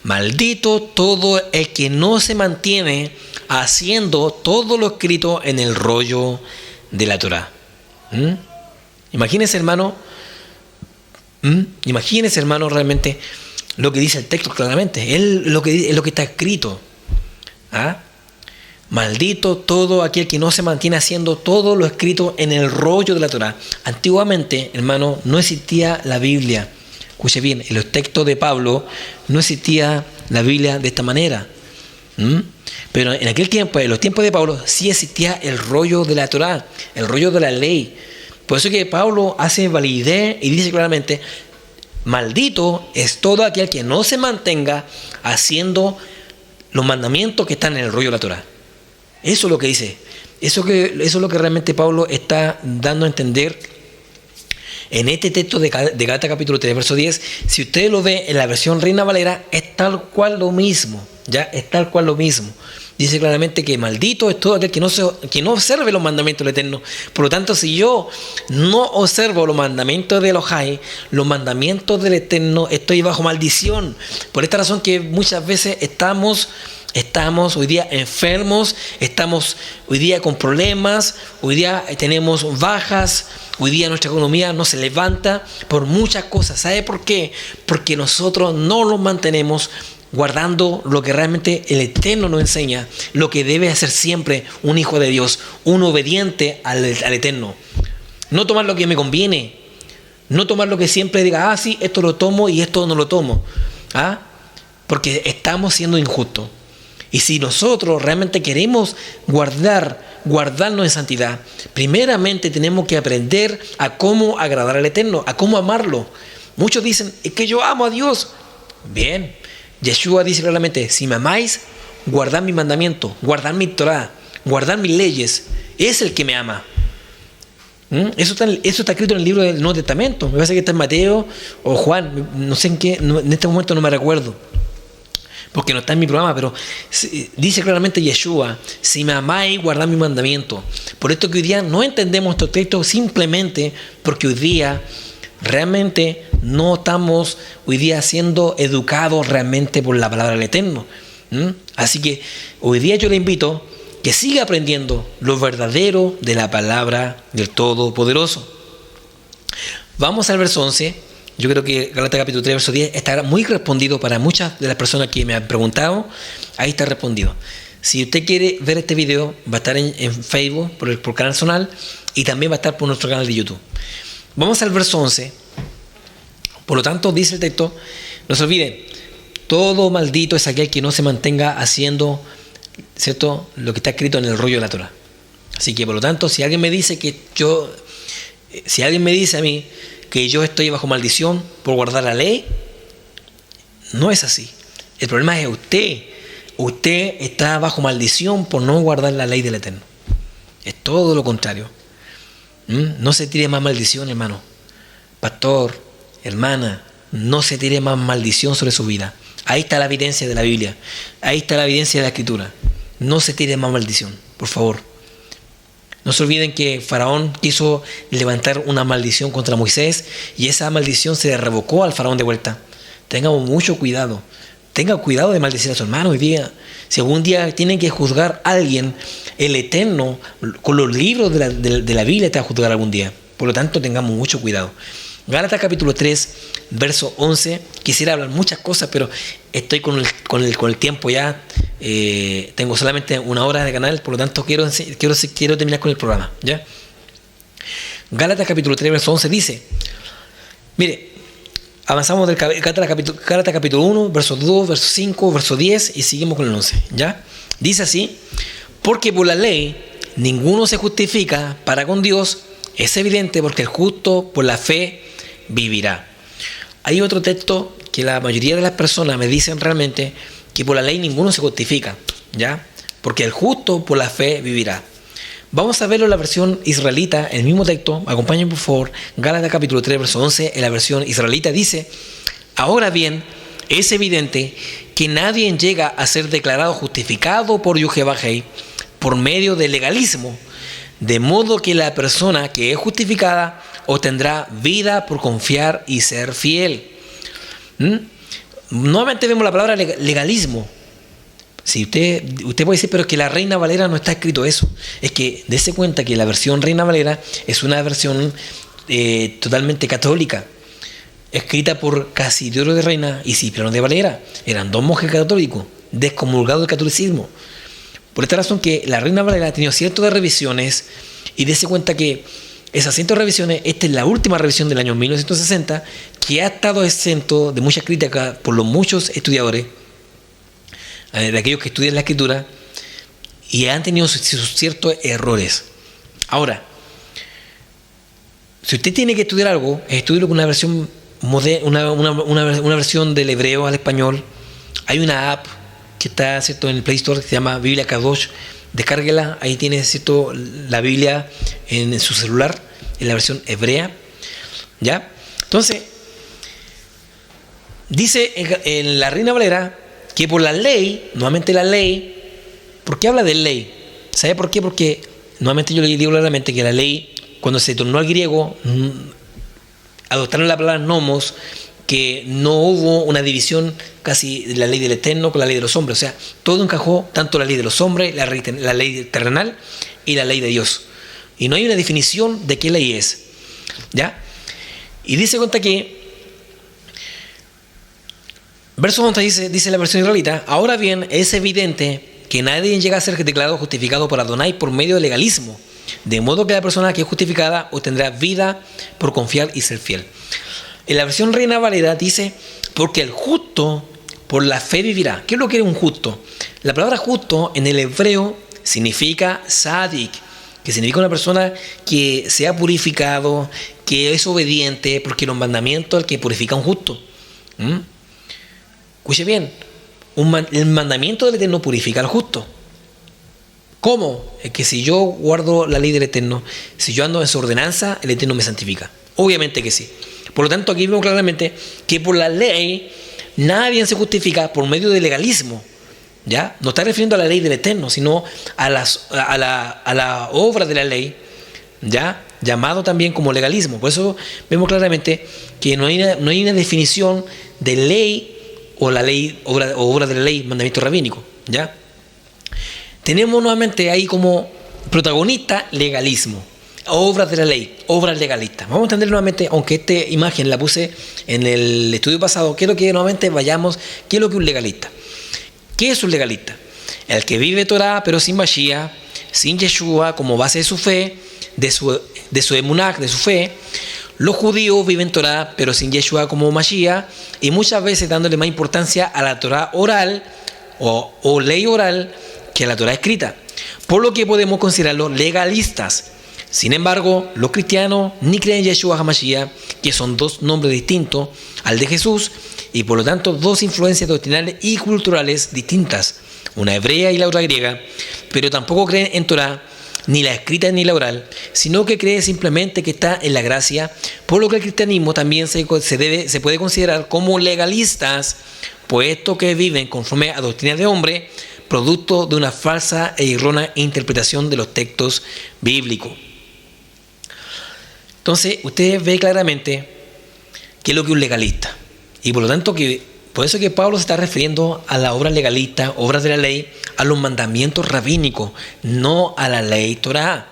maldito todo el que no se mantiene haciendo todo lo escrito en el rollo de la Torá. Imagínense, hermano, realmente lo que dice el texto claramente. Lo que está escrito. Maldito todo aquel que no se mantiene haciendo todo lo escrito en el rollo de la Torá. Antiguamente, hermano, no existía la Biblia. Escuche bien, en los textos de Pablo no existía la Biblia de esta manera. Pero en aquel tiempo, en los tiempos de Pablo, sí existía el rollo de la Torá, el rollo de la ley. Por eso que Pablo hace validez y dice claramente: maldito es todo aquel que no se mantenga haciendo los mandamientos que están en el rollo de la Torá. Eso es lo que dice. Eso es lo que realmente Pablo está dando a entender en este texto de Gálatas capítulo 3, verso 10. Si usted lo ve en la versión Reina Valera, es tal cual lo mismo. Ya es tal cual lo mismo. Dice claramente que maldito es todo aquel que no observe los mandamientos del Eterno. Por lo tanto, si yo no observo los mandamientos de Elohai, los mandamientos del Eterno, estoy bajo maldición. Por esta razón que muchas veces estamos hoy día enfermos, estamos hoy día con problemas, hoy día tenemos bajas, hoy día nuestra economía no se levanta por muchas cosas. ¿Sabe por qué? Porque nosotros no nos mantenemos guardando lo que realmente el Eterno nos enseña, lo que debe hacer siempre un hijo de Dios, un obediente al Eterno. No tomar lo que me conviene, no tomar lo que siempre diga: sí, esto lo tomo y esto no lo tomo. Porque estamos siendo injustos. Y si nosotros realmente queremos guardarnos en santidad, primeramente tenemos que aprender a cómo agradar al Eterno, a cómo amarlo. Muchos dicen: es que yo amo a Dios. Bien, Yeshua dice claramente: si me amáis, guardad mis mandamientos, guardad mi Torah, guardad mis leyes. Es el que me ama. Eso está escrito en el libro del Nuevo Testamento. Me parece que está en Mateo o Juan, no sé en qué, en este momento no me recuerdo, porque no está en mi programa, pero dice claramente Yeshua: si me amáis, guardad mi mandamiento. Por esto que hoy día no entendemos estos textos simplemente porque hoy día realmente no estamos hoy día siendo educados realmente por la palabra del Eterno. Así que hoy día yo le invito que siga aprendiendo lo verdadero de la palabra del Todopoderoso. Vamos al verso 11. Yo creo que Gálatas capítulo 3, verso 10 estará muy respondido para muchas de las personas que me han preguntado. Ahí está respondido. Si usted quiere ver este video, va a estar en Facebook por Canal Zonal, y también va a estar por nuestro canal de YouTube. Vamos al verso 11. Por lo tanto, dice el texto: no se olviden, todo maldito es aquel que no se mantenga haciendo, ¿cierto?, lo que está escrito en el rollo de la Torá. Así que, por lo tanto, si alguien me dice a mí que yo estoy bajo maldición por guardar la ley, no es así. El problema es usted. Usted está bajo maldición por no guardar la ley del Eterno. Es todo lo contrario. No se tire más maldición, hermano. Pastor, hermana, no se tire más maldición sobre su vida. Ahí está la evidencia de la Biblia. Ahí está la evidencia de la Escritura. No se tire más maldición, por favor. No se olviden que Faraón quiso levantar una maldición contra Moisés y esa maldición se le revocó al Faraón de vuelta. Tengamos mucho cuidado. Tenga cuidado de maldecir a su hermano hoy día. Si algún día tienen que juzgar a alguien, el Eterno, con los libros de la Biblia, te va a juzgar algún día. Por lo tanto, tengamos mucho cuidado. Gálatas capítulo 3, verso 11. Quisiera hablar muchas cosas, pero estoy con el tiempo ya. Tengo solamente 1 hora de canal, por lo tanto quiero terminar con el programa, ¿ya? Gálatas capítulo 3, verso 11 dice: mire, avanzamos del Gálatas capítulo 1, verso 2, verso 5, verso 10 y seguimos con el 11, ¿ya? Dice así: porque por la ley ninguno se justifica para con Dios, es evidente, porque el justo por la fe vivirá. Hay otro texto que la mayoría de las personas me dicen realmente que por la ley ninguno se justifica, ¿ya? Porque el justo por la fe vivirá. Vamos a verlo en la versión israelita, el mismo texto. Acompáñenme por favor. Gálatas capítulo 3, verso 11. En la versión israelita dice: ahora bien, es evidente que nadie llega a ser declarado justificado por Yuhebahei por medio del legalismo, de modo que la persona que es justificada obtendrá vida por confiar y ser fiel. Nuevamente vemos la palabra legalismo. Si usted puede decir, pero es que la Reina Valera no está escrito eso. Es que dése cuenta que la versión Reina Valera es una versión totalmente católica, escrita por Casidoro de Reina y Cipriano de Valera. Eran dos monjes católicos, descomulgados del catolicismo. Por esta razón que la Reina Valera ha tenido cientos de revisiones, y dése cuenta que esas cientos de revisiones, esta es la última revisión del año 1960, que ha estado exento de muchas críticas por los muchos estudiadores, de aquellos que estudian la escritura, y han tenido sus ciertos errores. Ahora, si usted tiene que estudiar algo, estúdielo con una versión una versión del hebreo al español. Hay una app que está, ¿cierto?, en el Play Store, que se llama Biblia Kadosh. Descárguela, ahí tiene, ¿cierto?, la Biblia en su celular, en la versión hebrea, ¿ya? Entonces, dice en la Reina Valera que por la ley, nuevamente la ley, ¿por qué habla de ley? ¿Sabe por qué? Porque, nuevamente yo le digo claramente que la ley, cuando se tornó al griego, adoptaron la palabra nomos, que no hubo una división casi de la ley del Eterno con la ley de los hombres. O sea, todo encajó, tanto la ley de los hombres, la ley terrenal y la ley de Dios. Y no hay una definición de qué ley es, ¿ya? Y dice cuenta que verso 11 dice la versión israelita: ahora bien, es evidente que nadie llega a ser declarado justificado por Adonai por medio del legalismo, de modo que la persona que es justificada obtendrá vida por confiar y ser fiel. En la versión Reina Valera dice: porque el justo por la fe vivirá. ¿Qué es lo que es un justo? La palabra justo en el hebreo significa sadik, que significa una persona que se ha purificado, que es obediente, porque los mandamientos el que purifica a un justo. Escuche bien, el mandamiento del Eterno purifica al justo. ¿Cómo? Es que si yo guardo la ley del Eterno, si yo ando en su ordenanza, el Eterno me santifica. Obviamente que sí. Por lo tanto, aquí vemos claramente que por la ley nadie se justifica por medio del legalismo, ¿ya? No está refiriendo a la ley del Eterno, sino a la obra de la ley, ¿ya? Llamado también como legalismo. Por eso vemos claramente que no hay una definición de ley o la ley, obra de la ley, mandamiento rabínico, ¿ya? Tenemos nuevamente ahí como protagonista legalismo, obras de la ley, obras legalistas. Vamos a entender nuevamente, aunque esta imagen la puse en el estudio pasado, quiero que nuevamente vayamos, ¿qué es lo que es un legalista? ¿Qué es un legalista? El que vive Torah pero sin Mashiach, sin Yeshua como base de su fe, de su emunach, de su fe. Los judíos viven Torah pero sin Yeshua como Mashiach, y muchas veces dándole más importancia a la Torah oral o ley oral que a la Torah escrita, por lo que podemos considerarlos legalistas. Sin embargo, los cristianos ni creen en Yeshua HaMashiach, que son dos nombres distintos al de Jesús, y por lo tanto dos influencias doctrinales y culturales distintas, una hebrea y la otra griega, pero tampoco creen en Torah, ni la escrita ni la oral, sino que creen simplemente que está en la gracia, por lo que el cristianismo también se puede considerar como legalistas, puesto que viven conforme a doctrinas de hombre, producto de una falsa e errónea interpretación de los textos bíblicos. Entonces, usted ve claramente qué es lo que es un legalista. Y por lo tanto, por eso que Pablo se está refiriendo a las obras legalistas, obras de la ley, a los mandamientos rabínicos, no a la ley Torah,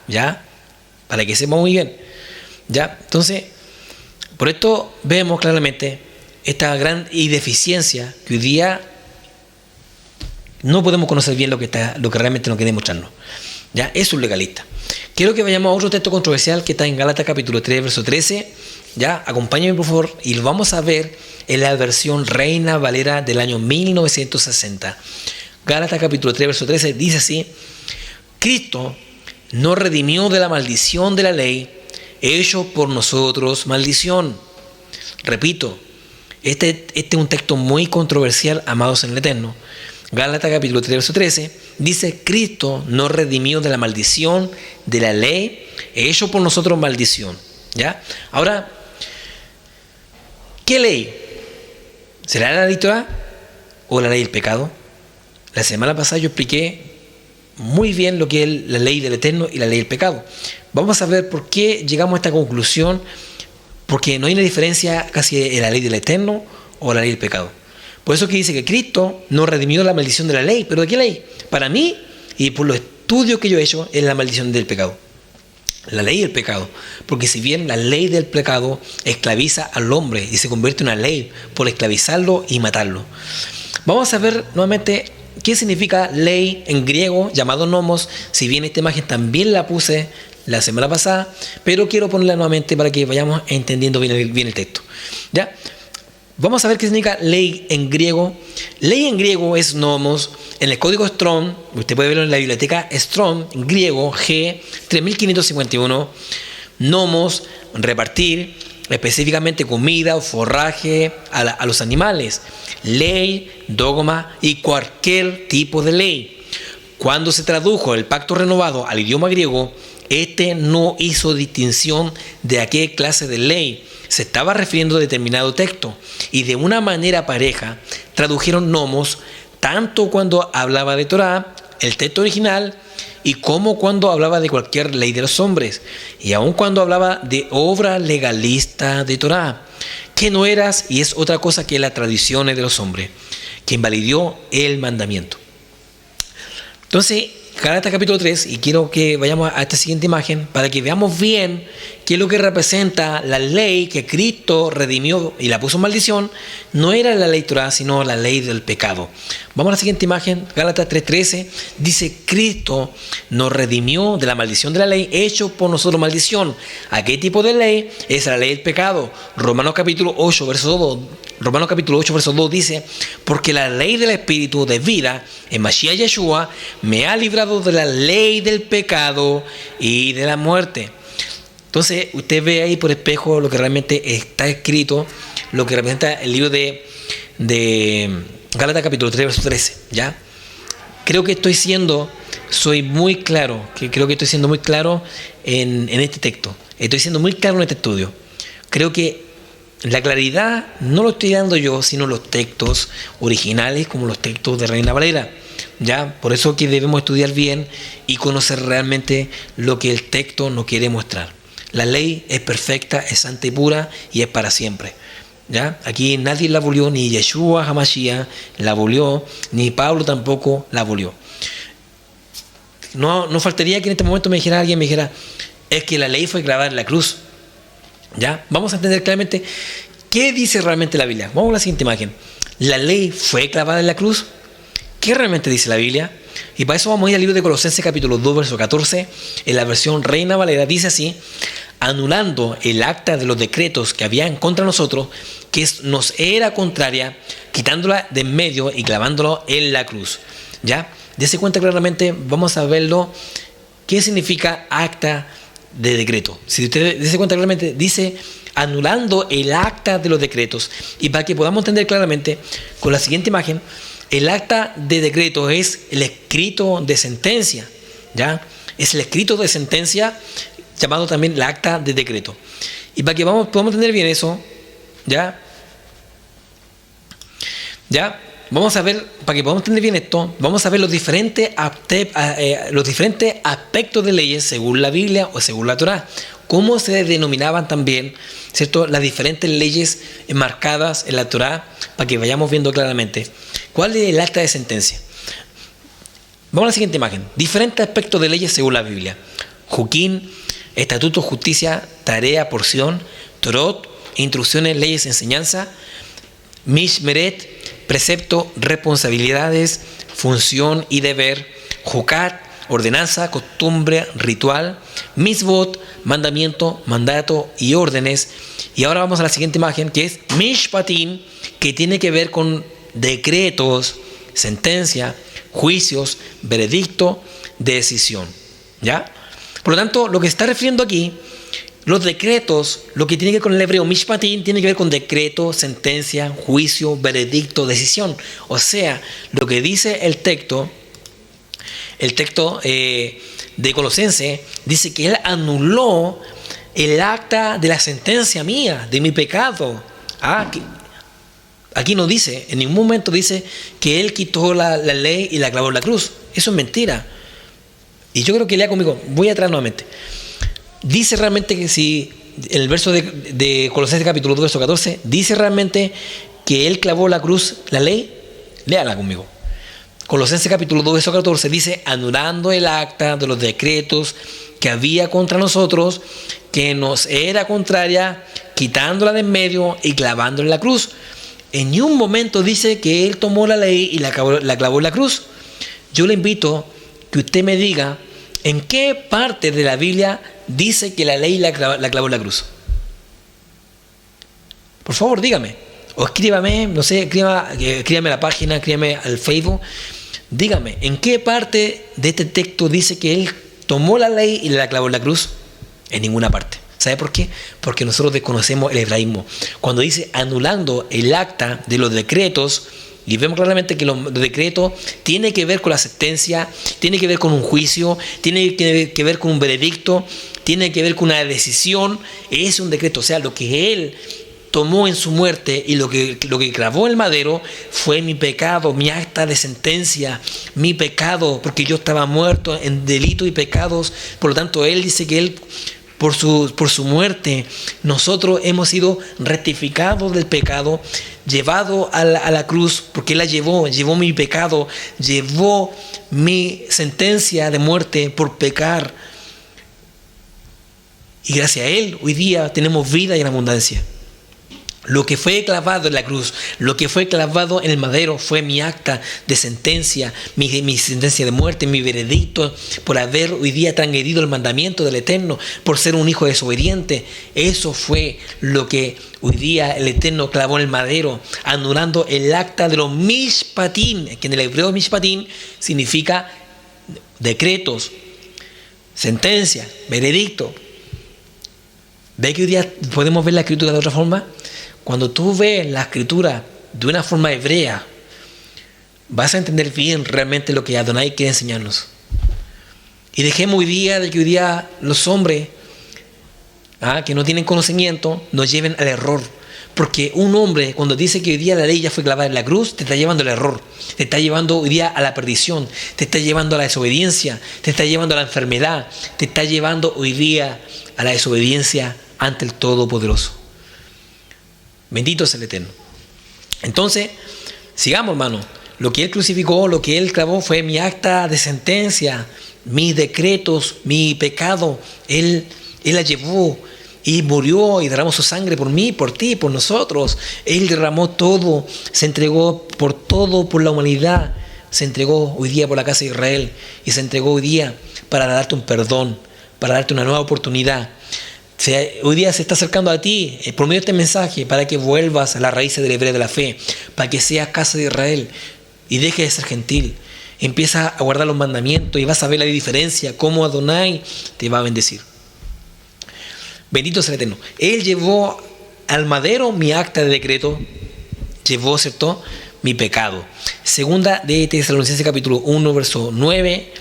¿ya? Para que sepa muy bien, ¿ya? Entonces, por esto vemos claramente esta gran deficiencia que hoy día no podemos conocer bien lo que realmente nos quiere mostrarnos, ¿ya? Es un legalista. Quiero que vayamos a otro texto controversial que está en Gálatas capítulo 3, verso 13. Ya, acompáñenme por favor y lo vamos a ver en la versión Reina Valera del año 1960. Gálatas capítulo 3, verso 13 dice así: Cristo nos redimió de la maldición de la ley, hecho por nosotros maldición. Repito, este es un texto muy controversial, amados en el Eterno. Gálatas capítulo 3, verso 13, dice: Cristo nos redimió de la maldición de la ley, hecho por nosotros maldición. ¿Ya? Ahora, ¿qué ley? ¿Será la ley Torah o la ley del pecado? La semana pasada yo expliqué muy bien lo que es la ley del Eterno y la ley del pecado. Vamos a ver por qué llegamos a esta conclusión, porque no hay una diferencia casi en la ley del Eterno o la ley del pecado. Por eso que dice que Cristo nos redimió de la maldición de la ley. ¿Pero de qué ley? Para mí, y por los estudios que yo he hecho, es la maldición del pecado. La ley del pecado. Porque si bien la ley del pecado esclaviza al hombre y se convierte en una ley por esclavizarlo y matarlo. Vamos a ver nuevamente qué significa ley en griego, llamado nomos. Si bien esta imagen también la puse la semana pasada, pero quiero ponerla nuevamente para que vayamos entendiendo bien el texto. ¿Ya? Vamos a ver qué significa ley en griego. Ley en griego es nomos. En el código Strong, usted puede verlo en la biblioteca Strong, en griego, G 3551, nomos, repartir, específicamente comida o forraje a los animales. Ley, dogma y cualquier tipo de ley. Cuando se tradujo el pacto renovado al idioma griego, este no hizo distinción de a qué clase de ley se estaba refiriendo a determinado texto, y de una manera pareja tradujeron nomos tanto cuando hablaba de Torah, el texto original, y como cuando hablaba de cualquier ley de los hombres, y aun cuando hablaba de obra legalista de Torah, que no eras y es otra cosa que las tradiciones de los hombres, que invalidó el mandamiento. Entonces, Gálatas capítulo 3, y quiero que vayamos a esta siguiente imagen para que veamos bien qué es lo que representa la ley que Cristo redimió y la puso en maldición. No era la ley Torah, sino la ley del pecado. Vamos a la siguiente imagen. Gálatas 3:13 dice: Cristo nos redimió de la maldición de la ley, hecho por nosotros maldición. ¿A qué tipo de ley? Es la ley del pecado. Romanos capítulo 8, verso 2 dice: porque la ley del Espíritu de vida en Mashiach Yeshua me ha librado de la ley del pecado y de la muerte. Entonces usted ve ahí por espejo lo que realmente está escrito, lo que representa el libro de Gálatas capítulo 3, verso 13. ¿Ya? Creo que soy muy claro en este texto. Estoy siendo muy claro en este estudio. Creo que la claridad no lo estoy dando yo, sino los textos originales, como los textos de Reina Valera. ¿Ya? Por eso que debemos estudiar bien y conocer realmente lo que el texto nos quiere mostrar. La ley es perfecta, es santa y pura y es para siempre. ¿Ya? Aquí nadie la abolió, ni Yeshua Hamashiach la abolió, ni Pablo tampoco la abolió. No faltaría que en este momento alguien me dijera: es que la ley fue clavada en la cruz. ¿Ya? Vamos a entender claramente qué dice realmente la Biblia. Vamos a la siguiente imagen. ¿La ley fue clavada en la cruz? ¿Qué realmente dice la Biblia? Y para eso vamos a ir al libro de Colosenses capítulo 2, verso 14. En la versión Reina Valera dice así: anulando el acta de los decretos que habían contra nosotros, que nos era contraria, quitándola de en medio y clavándolo en la cruz. ¿Ya? Dese cuenta claramente, vamos a verlo, qué significa acta de decreto. Si usted dese cuenta claramente, dice anulando el acta de los decretos. Y para que podamos entender claramente, con la siguiente imagen, el acta de decreto es el escrito de sentencia. ¿Ya? Es el escrito de sentencia, llamado también el acta de decreto. Y para que podamos entender bien eso, ¿ya? Vamos a ver, para que podamos entender bien esto, vamos a ver los diferentes aspectos de leyes según la Biblia o según la Torah. Cómo se denominaban también, ¿cierto?, las diferentes leyes enmarcadas en la Torah, para que vayamos viendo claramente cuál es el acta de sentencia. Vamos a la siguiente imagen. Diferentes aspectos de leyes según la Biblia: Juquín, estatutos, justicia, tarea, porción; Torot, instrucciones, leyes, enseñanza; Mishmeret, precepto, responsabilidades, función y deber; Jucat, ordenanza, costumbre, ritual; Mitzvot, mandamiento, mandato y órdenes. Y ahora vamos a la siguiente imagen, que es Mishpatim, que tiene que ver con decretos, sentencia, juicios, veredicto, decisión. ¿Ya? Por lo tanto, lo que se está refiriendo aquí los decretos, lo que tiene que ver con el hebreo mishpatim, tiene que ver con decreto, sentencia, juicio, veredicto, decisión. O sea, lo que dice el texto de Colosenses, dice que él anuló el acta de la sentencia mía, de mi pecado. Aquí no dice, en ningún momento dice que él quitó la ley y la clavó en la cruz. Eso es mentira. Y yo creo que lea conmigo, voy atrás nuevamente. Dice realmente que si el verso de Colosenses capítulo 2, verso 14, dice realmente que él clavó la cruz, la ley. Léala conmigo. Colosenses capítulo 2, verso 14 dice, anulando el acta de los decretos que había contra nosotros, que nos era contraria, quitándola de en medio y clavándola en la cruz. En ningún momento dice que él tomó la ley y la clavó en la cruz. Yo le invito que usted me diga en qué parte de la Biblia dice que la ley la clavó en la cruz. Por favor, dígame. O escríbame, no sé, escríbame a la página, escríbame al Facebook. Dígame, ¿en qué parte de este texto dice que él tomó la ley y la clavó en la cruz? En ninguna parte. ¿Sabe por qué? Porque nosotros desconocemos el hebraísmo. Cuando dice anulando el acta de los decretos, y vemos claramente que los decretos tienen que ver con la sentencia, tiene que ver con un juicio, tiene que ver con un veredicto, tiene que ver con una decisión. Es un decreto, o sea, lo que él tomó en su muerte y lo que clavó en el madero fue mi pecado, mi acta de sentencia, mi pecado, porque yo estaba muerto en delitos y pecados. Por lo tanto, él dice que él, por su muerte, nosotros hemos sido rectificados del pecado, llevado a la cruz, porque él la llevó mi pecado, llevó mi sentencia de muerte por pecar. Y gracias a él, hoy día tenemos vida y en abundancia. Lo que fue clavado en la cruz, lo que fue clavado en el madero fue mi acta de sentencia, mi sentencia de muerte, mi veredicto por haber hoy día transgredido el mandamiento del Eterno, por ser un hijo desobediente. Eso fue lo que hoy día el Eterno clavó en el madero, anulando el acta de los mishpatim, que en el hebreo mishpatim significa decretos, sentencia, veredicto. ¿Ve que hoy día podemos ver la escritura de otra forma? Cuando tú ves la escritura de una forma hebrea, vas a entender bien realmente lo que Adonai quiere enseñarnos. Y dejemos hoy día de que hoy día los hombres que no tienen conocimiento nos lleven al error. Porque un hombre, cuando dice que hoy día la ley ya fue clavada en la cruz, te está llevando al error, te está llevando hoy día a la perdición, te está llevando a la desobediencia, te está llevando a la enfermedad, te está llevando hoy día a la desobediencia ante el Todopoderoso. Bendito es el Eterno. Entonces, sigamos, hermano. Lo que él crucificó, lo que él clavó fue mi acta de sentencia, mis decretos, mi pecado. Él la llevó y murió y derramó su sangre por mí, por ti, por nosotros. Él derramó todo, se entregó por todo, por la humanidad. Se entregó hoy día por la casa de Israel y se entregó hoy día para darte un perdón, para darte una nueva oportunidad. Hoy día se está acercando a ti por medio de este mensaje para que vuelvas a las raíces del hebreo de la fe, para que seas casa de Israel y dejes de ser gentil. Empieza a guardar los mandamientos y vas a ver la diferencia, cómo Adonai te va a bendecir. Bendito sea el Eterno. Él llevó al madero mi acta de decreto, llevó, ¿cierto?, mi pecado. Segunda de Tesalonicenses capítulo 1, verso 9,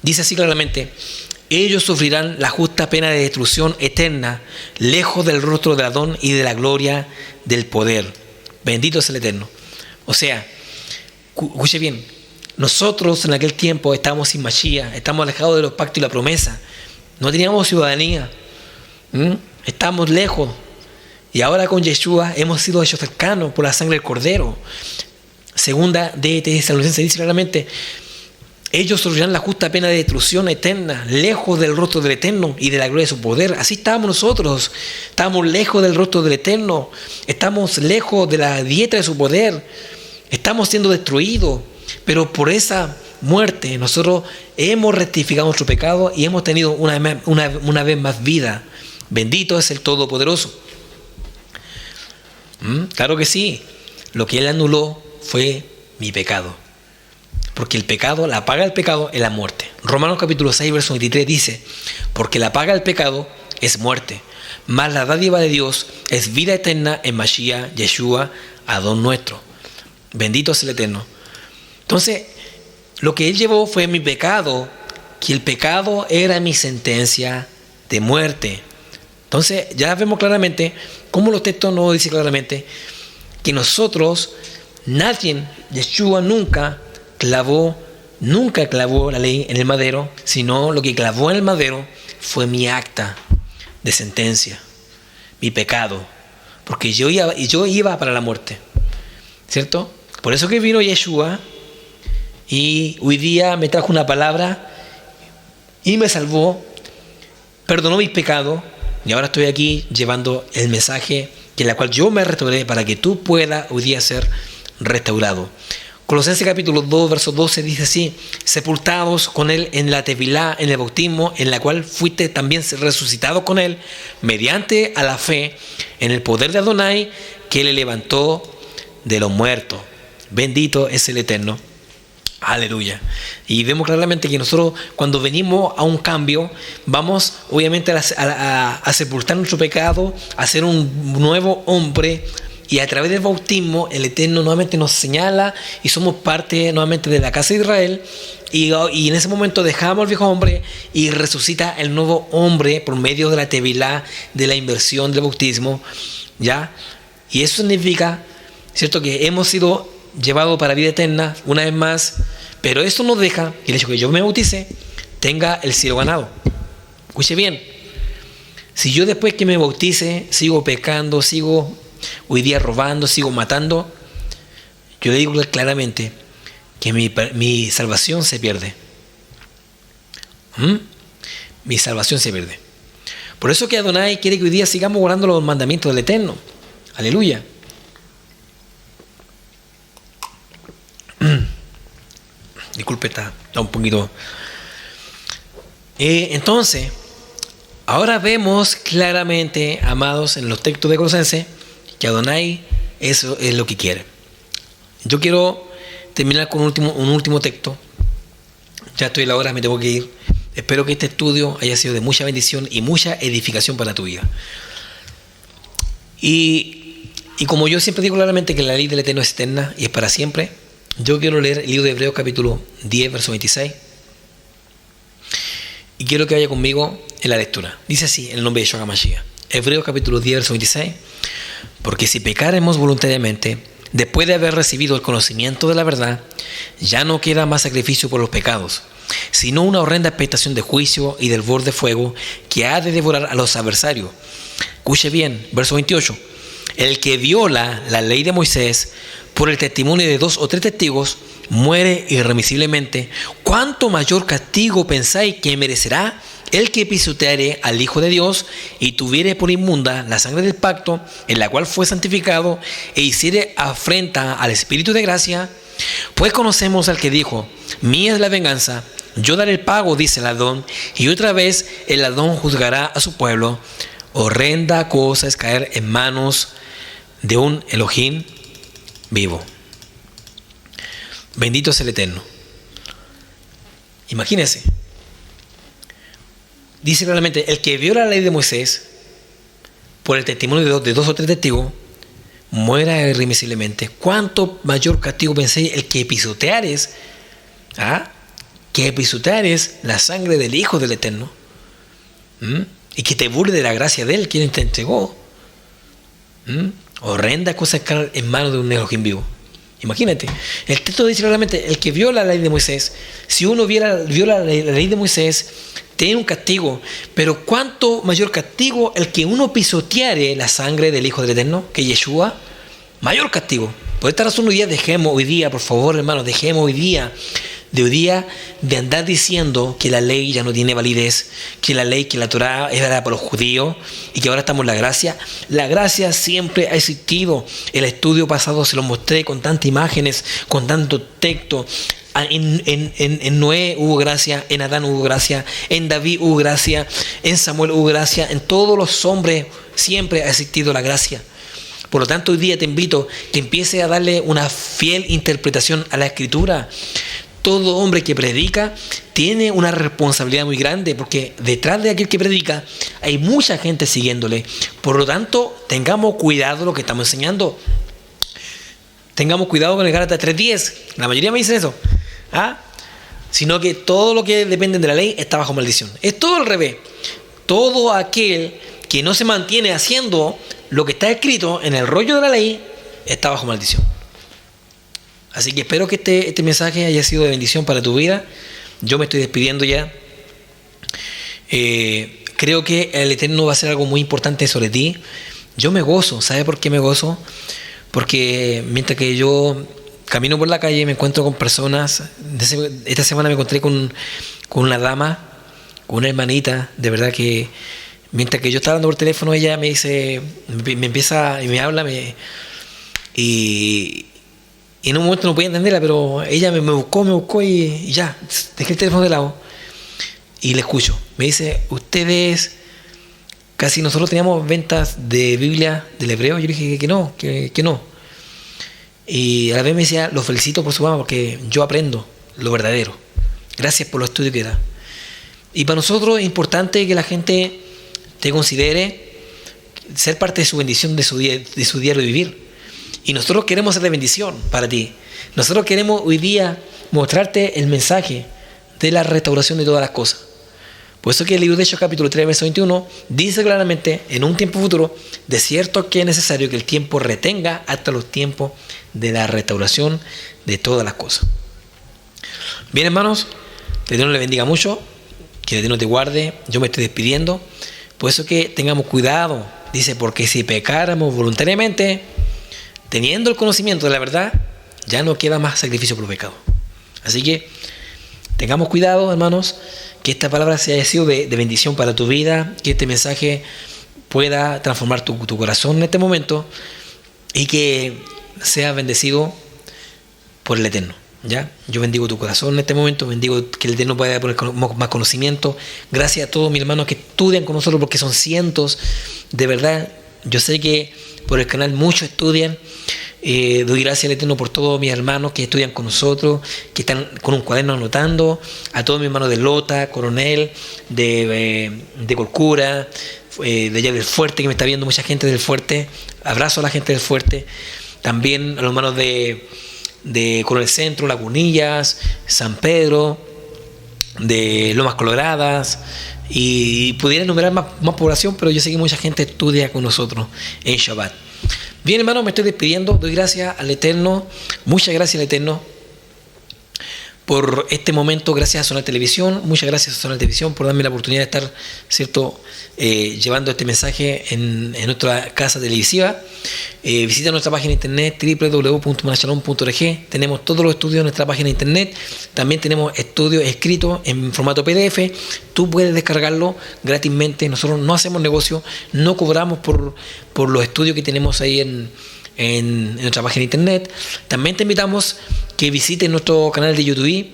dice así claramente: ellos sufrirán la justa pena de destrucción eterna, lejos del rostro del Adón y de la gloria del poder. Bendito es el Eterno. O sea, escuche bien, nosotros en aquel tiempo estábamos sin Mashiach, estamos alejados de los pactos y la promesa, no teníamos ciudadanía, estábamos lejos. Y ahora con Yeshua hemos sido hechos cercanos por la sangre del Cordero. Segunda de Tesalonicenses dice claramente: ellos sufrirán la justa pena de destrucción eterna, lejos del rostro del Eterno y de la gloria de su poder. Así estábamos nosotros. Estamos lejos del rostro del Eterno. Estamos lejos de la diestra de su poder. Estamos siendo destruidos. Pero por esa muerte nosotros hemos rectificado nuestro pecado y hemos tenido una vez más vida. Bendito es el Todopoderoso. Claro que sí. Lo que Él anuló fue mi pecado. Porque el pecado, la paga del pecado es la muerte. Romanos capítulo 6, verso 23 dice: porque la paga del pecado es muerte, mas la dádiva de Dios es vida eterna en Mashiach, Yeshua, Adón nuestro. Bendito es el Eterno. Entonces, lo que Él llevó fue mi pecado, que el pecado era mi sentencia de muerte. Entonces, ya vemos claramente cómo los textos nos dicen claramente que nosotros, nadie, Yeshua nunca clavó la ley en el madero, sino lo que clavó en el madero fue mi acta de sentencia, mi pecado, porque yo iba para la muerte, ¿cierto? Por eso que vino Yeshua y hoy día me trajo una palabra y me salvó, perdonó mis pecados, y ahora estoy aquí llevando el mensaje en la cual yo me restauré para que tú puedas hoy día ser restaurado. Colosenses capítulo 2, verso 12 dice así: sepultados con Él en la tevilá, en el bautismo, en la cual fuiste también resucitado con Él, mediante a la fe en el poder de Adonai, que le levantó de los muertos. Bendito es el Eterno. Aleluya. Y vemos claramente que nosotros, cuando venimos a un cambio, vamos obviamente a sepultar nuestro pecado, a ser un nuevo hombre. Y a través del bautismo, el Eterno nuevamente nos señala y somos parte nuevamente de la casa de Israel. Y en ese momento dejamos al viejo hombre y resucita el nuevo hombre por medio de la tevilá, de la inversión del bautismo, ¿ya? Y eso significa, ¿cierto?, que hemos sido llevados para vida eterna una vez más. Pero eso nos deja que el hecho que yo me bautice tenga el cielo ganado. Escuche bien. Si yo después que me bautice sigo pecando, sigo hoy día robando, sigo matando, yo le digo claramente que mi salvación se pierde. Mi salvación se pierde. Por eso que Adonai quiere que hoy día sigamos guardando los mandamientos del Eterno. Aleluya. Disculpe, está un poquito. Entonces, ahora vemos claramente, amados, en los textos de Colosenses, que Adonai eso es lo que quiere. Yo quiero terminar con un último texto. Ya estoy a la hora, me tengo que ir. Espero que este estudio haya sido de mucha bendición y mucha edificación para tu vida. Y como yo siempre digo claramente que la ley del Eterno es eterna y es para siempre, yo quiero leer el libro de Hebreos capítulo 10, verso 26. Y quiero que vaya conmigo en la lectura. Dice así, en el nombre de Yeshua HaMashiach. Hebreos capítulo 10, verso 26. Porque si pecaremos voluntariamente, después de haber recibido el conocimiento de la verdad, ya no queda más sacrificio por los pecados, sino una horrenda expectación de juicio y del borde de fuego que ha de devorar a los adversarios. Escuche bien, verso 28. El que viola la ley de Moisés por el testimonio de 2 o 3 testigos muere irremisiblemente. ¿Cuánto mayor castigo pensáis que merecerá el que pisoteare al Hijo de Dios y tuviere por inmunda la sangre del pacto en la cual fue santificado e hiciere afrenta al Espíritu de gracia? Pues conocemos al que dijo: mía es la venganza, yo daré el pago, dice el ladrón, y otra vez el ladrón juzgará a su pueblo. Horrenda cosa es caer en manos de un Elohim vivo. Bendito es el Eterno. Imagínense. Dice claramente: el que viola la ley de Moisés por el testimonio de 2 o 3 testigos muera irremisiblemente. ¿Cuánto mayor castigo penséis el que pisoteares? Que pisoteares la sangre del Hijo del Eterno. Y que te burle de la gracia de Él, quien te entregó. Horrenda cosa es caer en manos de un Elohim vivo. Imagínate, el texto dice claramente: el que viola la ley de Moisés, si uno viola la ley de Moisés, tiene un castigo. Pero ¿cuánto mayor castigo el que uno pisoteare la sangre del Hijo del Eterno, que Yeshua? Mayor castigo. Por esta razón hoy día, por favor, hermanos, dejemos hoy día de andar diciendo que la ley ya no tiene validez, que la Torá era para los judíos y que ahora estamos en la gracia. La gracia siempre ha existido. El estudio pasado se lo mostré con tantas imágenes, con tanto texto. En Noé hubo gracia, en Adán hubo gracia, en David hubo gracia, en Samuel hubo gracia, en todos los hombres siempre ha existido la gracia. Por lo tanto, hoy día te invito que empieces a darle una fiel interpretación a la Escritura. todo hombre que predica tiene una responsabilidad muy grande, porque detrás de aquel que predica hay mucha gente siguiéndole. Por lo tanto, tengamos cuidado de lo que estamos enseñando. Tengamos cuidado con el Gálatas 3:10. La mayoría me dicen eso. Sino que todo lo que depende de la ley está bajo maldición. Es todo al revés. Todo aquel que no se mantiene haciendo lo que está escrito en el rollo de la ley está bajo maldición. Así que espero que este mensaje haya sido de bendición para tu vida. Yo me estoy despidiendo ya. Creo que el Eterno va a hacer algo muy importante sobre ti. Yo me gozo. ¿Sabe por qué me gozo? Porque mientras que yo camino por la calle me encuentro con personas. Esta semana me encontré con una dama, con una hermanita. De verdad que mientras que yo estaba hablando por teléfono, ella me dice, me empieza y me habla, y en un momento no podía entenderla, pero ella me buscó y ya, dejé el teléfono de lado y le escucho. Me dice, ustedes, casi nosotros teníamos ventas de Biblia del hebreo. Yo le dije que no, que no. Y a la vez me decía, los felicito por su programa porque yo aprendo lo verdadero. Gracias por los estudios que da. Y para nosotros es importante que la gente te considere ser parte de su bendición, de su diario vivir. Y nosotros queremos ser de bendición para ti. Nosotros queremos hoy día mostrarte el mensaje de la restauración de todas las cosas. Por eso que el libro de Hechos capítulo 3, verso 21 dice claramente, en un tiempo futuro, de cierto que es necesario que el tiempo retenga hasta los tiempos de la restauración de todas las cosas. Bien, hermanos, que Dios le bendiga mucho, que Dios te guarde. Yo me estoy despidiendo. Por eso que tengamos cuidado. Dice, porque si pecáramos voluntariamente, teniendo el conocimiento de la verdad, ya no queda más sacrificio por pecado. Así que tengamos cuidado, hermanos, que esta palabra se haya sido de bendición para tu vida, que este mensaje pueda transformar tu corazón en este momento y que seas bendecido por el Eterno. ¿Ya? Yo bendigo tu corazón en este momento, bendigo que el Eterno pueda poner más conocimiento. Gracias a todos mis hermanos que estudian con nosotros, porque son cientos. De verdad, yo sé que por el canal muchos estudian. Doy gracias al Eterno por todos mis hermanos que estudian con nosotros, que están con un cuaderno anotando. A todos mis hermanos de Lota, Coronel, de Corcura, de allá del Fuerte, que me está viendo mucha gente del Fuerte. Abrazo a la gente del Fuerte. También a los hermanos de Coronel Centro, Lagunillas, San Pedro, de Lomas Coloradas, y pudiera enumerar más población, pero yo sé que mucha gente estudia con nosotros en Shabbat. Bien, hermano, me estoy despidiendo. Doy gracias al Eterno, muchas gracias al Eterno por este momento. Gracias a Zonal Televisión, muchas gracias a Zonal Televisión por darme la oportunidad de estar, ¿cierto?, llevando este mensaje en nuestra casa televisiva. Visita nuestra página de internet www.manashalom.org. Tenemos todos los estudios en nuestra página de internet. También tenemos estudios escritos en formato PDF. Tú puedes descargarlo gratismente. Nosotros no hacemos negocio, no cobramos por los estudios que tenemos ahí en nuestra página de internet. También te invitamos que visites nuestro canal de YouTube,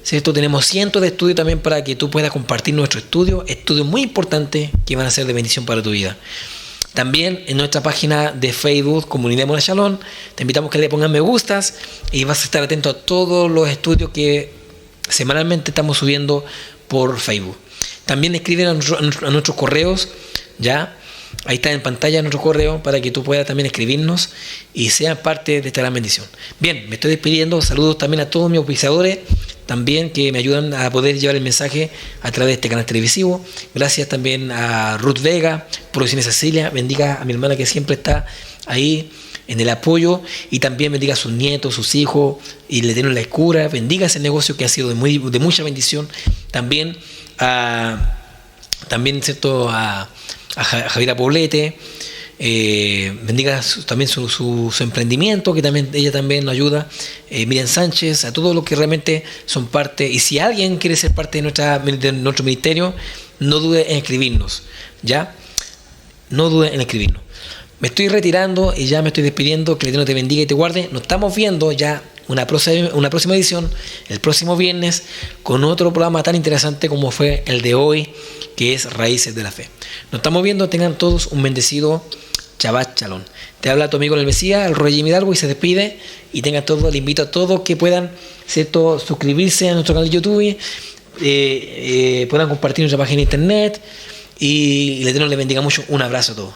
¿cierto? Tenemos cientos de estudios también para que tú puedas compartir nuestro estudios muy importantes que van a ser de bendición para tu vida. También en nuestra página de Facebook, Comunidad Mona Shalom, te invitamos que le pongas me gustas y vas a estar atento a todos los estudios que semanalmente estamos subiendo por Facebook. También escriben a nuestros correos, ¿ya? Ahí está en pantalla nuestro correo para que tú puedas también escribirnos y seas parte de esta gran bendición. Bien, me estoy despidiendo. Saludos también a todos mis auspiciadores, también que me ayudan a poder llevar el mensaje a través de este canal televisivo. Gracias también a Ruth Vega, Producciones Cecilia. Bendiga a mi hermana que siempre está ahí en el apoyo, y también bendiga a sus nietos, sus hijos, y le den la cura. Bendiga ese negocio que ha sido de mucha bendición. También ¿cierto?, a Javiera Poblete, bendiga también su emprendimiento, que también ella también nos ayuda. Miriam Sánchez, a todos los que realmente son parte. Y si alguien quiere ser parte de nuestro ministerio, no dude en escribirnos, ¿ya? No dude en escribirnos. Me estoy retirando y ya me estoy despidiendo. Que el Eterno te bendiga y te guarde. Nos estamos viendo ya una próxima edición, el próximo viernes, con otro programa tan interesante como fue el de hoy, que es Raíces de la Fe. Nos estamos viendo. Tengan todos un bendecido Shabbat Shalom. Te habla tu amigo el Mesías, el Roy Jimmy Darbo, y se despide. Y tengan todo, le invito a todos que puedan, ¿cierto?, suscribirse a nuestro canal de YouTube, puedan compartir nuestra página de internet. Y el Eterno les bendiga mucho. Un abrazo a todos.